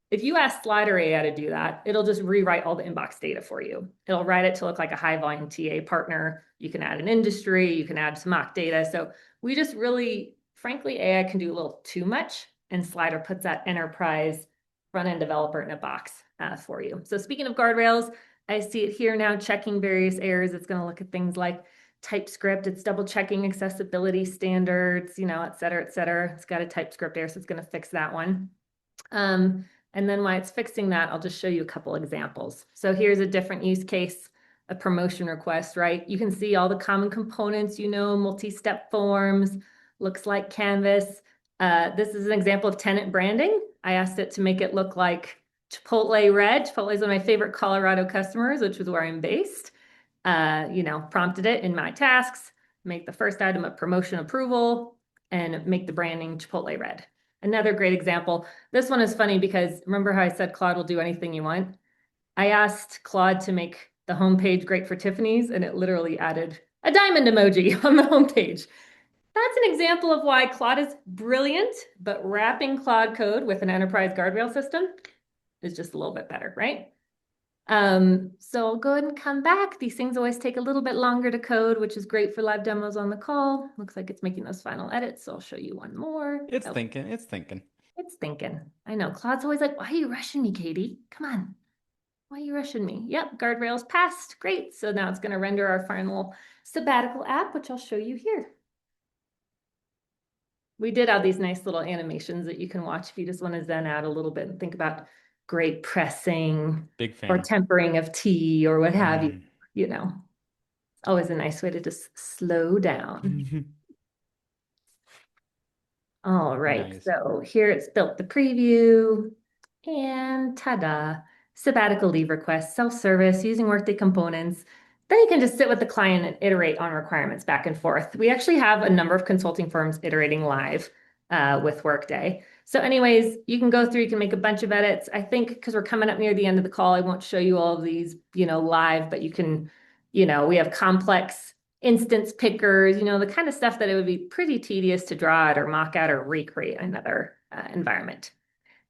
Speaker 5: If you ask Slider AI to do that, it'll just rewrite all the inbox data for you. It'll write it to look like a high volume TA partner. You can add an industry, you can add some mock data. So we just really, frankly, AI can do a little too much, and Slider puts that enterprise front-end developer in a box for you. So speaking of guardrails, I see it here now checking various errors. It's going to look at things like TypeScript. It's double checking accessibility standards, et cetera, et cetera. It's got a TypeScript error, so it's going to fix that one. And then while it's fixing that, I'll just show you a couple examples. So here's a different use case, a promotion request, right? You can see all the common components, multi-step forms, looks like Canvas. This is an example of tenant branding. I asked it to make it look like Chipotle Red. Chipotle is one of my favorite Colorado customers, which is where I'm based. Prompted it in My Tasks, make the first item a promotion approval, and make the branding Chipotle Red. Another great example. This one is funny because remember how I said Claude will do anything you want? I asked Claude to make the homepage great for Tiffany's, and it literally added a diamond emoji on the homepage. That's an example of why Claude is brilliant, but wrapping Claude code with an enterprise guardrail system is just a little bit better, right? So I'll go ahead and come back. These things always take a little bit longer to code, which is great for live demos on the call. Looks like it's making those final edits, so I'll show you one more.
Speaker 1: It's thinking. It's thinking.
Speaker 5: I know. Claude's always like, why are you rushing me, Katie? Come on. Why are you rushing me? Yep, guardrails passed. Great. So now it's going to render our final sabbatical app, which I'll show you here. We did have these nice little animations that you can watch if you just want to zen out a little bit and think about great pressing,
Speaker 1: big fan,
Speaker 5: or tempering of tea or what have you. It's always a nice way to just slow down. All right, nice. So here it's built the preview, and ta-da, sabbatical leave request, self-service, using Workday components. Then you can just sit with the client and iterate on requirements back and forth. We actually have a number of consulting firms iterating live with Workday. So anyways, you can go through, you can make a bunch of edits. I think because we're coming up near the end of the call, I won't show you all of these, live, but you can, we have complex instance pickers, the kind of stuff that it would be pretty tedious to draw out or mock out or recreate another environment.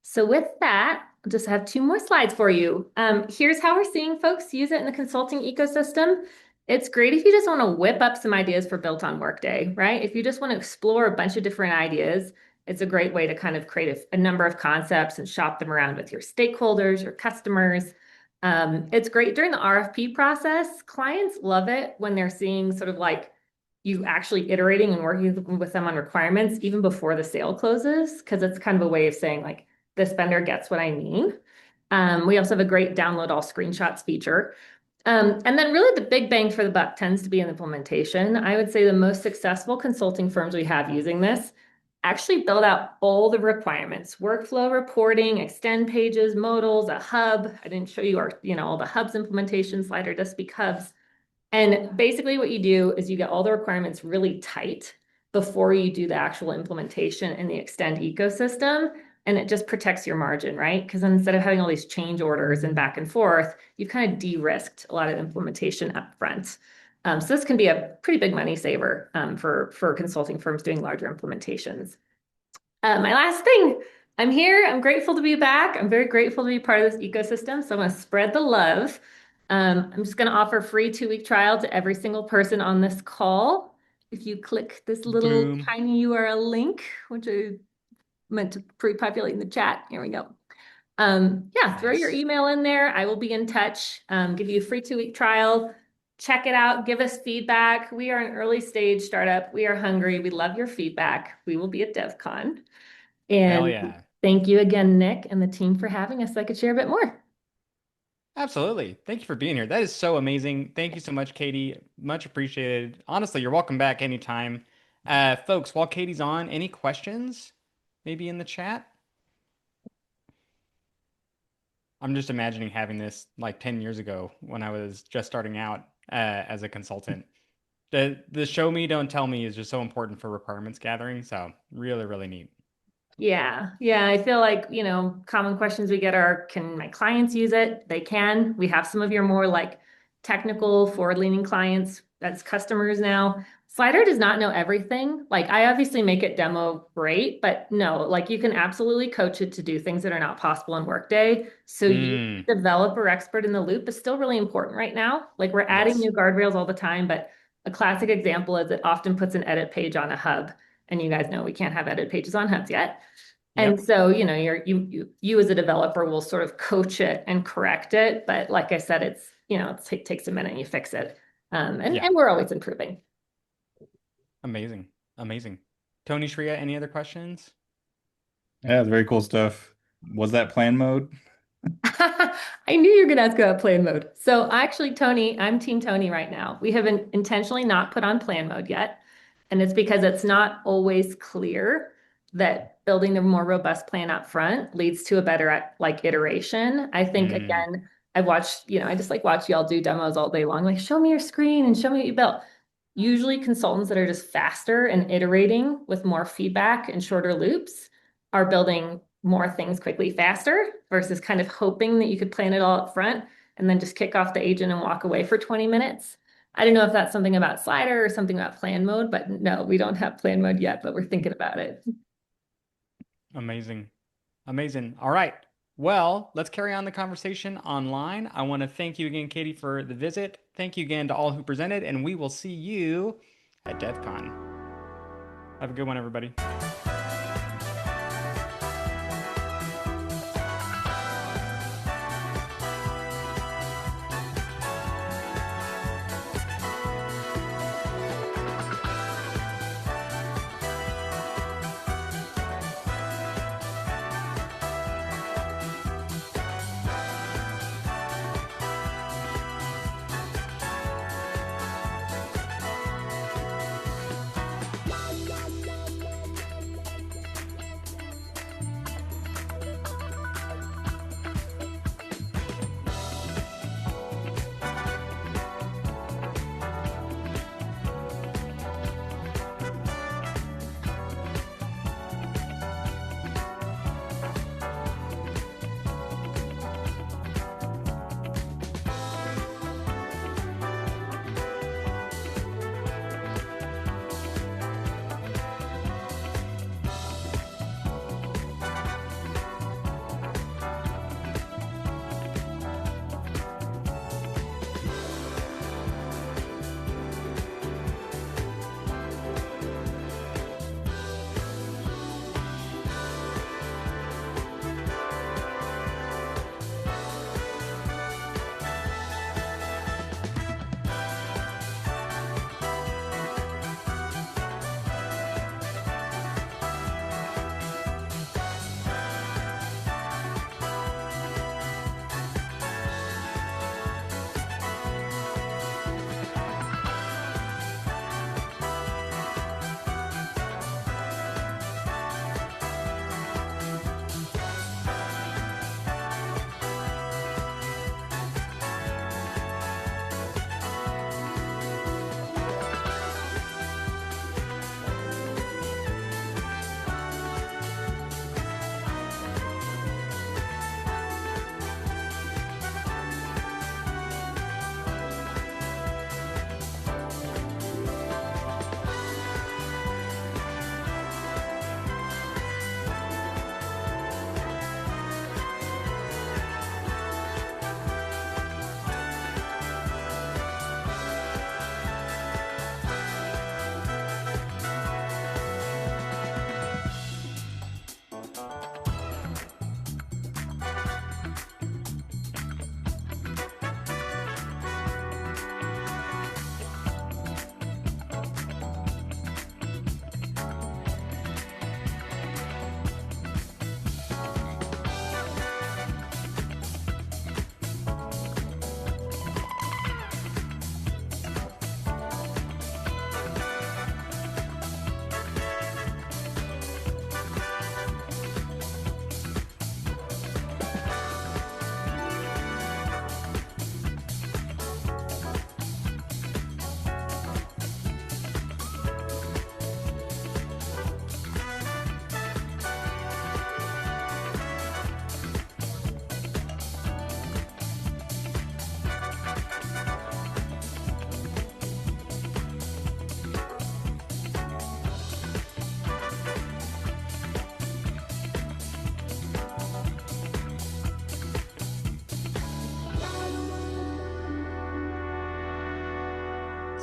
Speaker 5: So with that, I'll just have 2 more slides for you. Here's how we're seeing folks use it in the consulting ecosystem. It's great if you just want to whip up some ideas for built on Workday, right? If you just want to explore a bunch of different ideas, it's a great way to kind of create a number of concepts and shop them around with your stakeholders, your customers. It's great during the RFP process. Clients love it when they're seeing sort of like you actually iterating and working with them on requirements even before the sale closes, because it's kind of a way of saying like, this vendor gets what I mean. We also have a great download all screenshots feature. And then really the big bang for the buck tends to be in implementation. I would say the most successful consulting firms we have using this actually build out all the requirements, workflow reporting, extend pages, modals, a hub. I didn't show you our, all the hubs implementation, Slider.dev speak hubs. And basically what you do is you get all the requirements really tight before you do the actual implementation in the extend ecosystem. And it just protects your margin, right? Because instead of having all these change orders and back and forth, you've kind of de-risked a lot of implementation up front. So this can be a pretty big money saver for consulting firms doing larger implementations. My last thing, I'm here. I'm grateful to be back. I'm very grateful to be part of this ecosystem. So I'm going to spread the love. I'm just going to offer free 2-week trial to every single person on this call. If you click this little
Speaker 1: Boom.
Speaker 5: tiny URL link, which I meant to pre-populate in the chat. Here we go. Yeah, throw your
Speaker 1: Nice.
Speaker 5: email in there. I will be in touch. Give you a free 2-week trial. Check it out. Give us feedback. We are an early stage startup. We are hungry. We love your feedback. We will be at DevCon.
Speaker 1: Hell
Speaker 5: And
Speaker 1: yeah.
Speaker 5: thank you again, Nick and the team, for having us so I could share a bit more.
Speaker 1: Absolutely. Thank you for being here. That is so amazing. Thank you so much, Katie. Much appreciated. Honestly, you're welcome back anytime. Folks, while Katie's on, any questions maybe in the chat? I'm just imagining having this like 10 years ago when I was just starting out as a consultant. The show me, don't tell me is just so important for requirements gathering. So really, really neat.
Speaker 5: Yeah. I feel like, common questions we get are, can my clients use it? They can. We have some of your more like technical forward-leaning clients as customers now. Slider does not know everything. Like I obviously make it demo great, but no, like you can absolutely coach it to do things that are not possible in Workday. So you developer expert in the loop is still really important right now. Like we're adding
Speaker 1: Yes.
Speaker 5: new guardrails all the time, but a classic example is it often puts an edit page on a hub. And you guys know we can't have edit pages on hubs yet. And
Speaker 1: Yep.
Speaker 5: so, you as a developer will sort of coach it and correct it. But like I said, it takes a minute and you fix it. And we're always improving.
Speaker 1: Amazing. Amazing. Tony, Shriya, any other questions?
Speaker 2: Yeah, it's very cool stuff. Was that plan mode?
Speaker 5: I knew you were going to ask about plan mode. So actually, Tony, I'm Team Tony right now. We haven't intentionally not put on plan mode yet. And it's because it's not always clear that building the more robust plan up front leads to a better like iteration. I think again, I just like watch y'all do demos all day long. Like, show me your screen and show me what you built. Usually consultants that are just faster and iterating with more feedback and shorter loops are building more things quickly faster versus kind of hoping that you could plan it all up front and then just kick off the agent and walk away for 20 minutes. I don't know if that's something about Slider or something about plan mode, but no, we don't have plan mode yet, but we're thinking about it.
Speaker 1: Amazing. Amazing. All right. Well, let's carry on the conversation online. I want to thank you again, Katie, for the visit. Thank you again to all who presented, and we will see you at DevCon. Have a good one, everybody.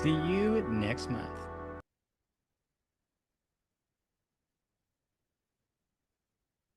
Speaker 1: See you next month.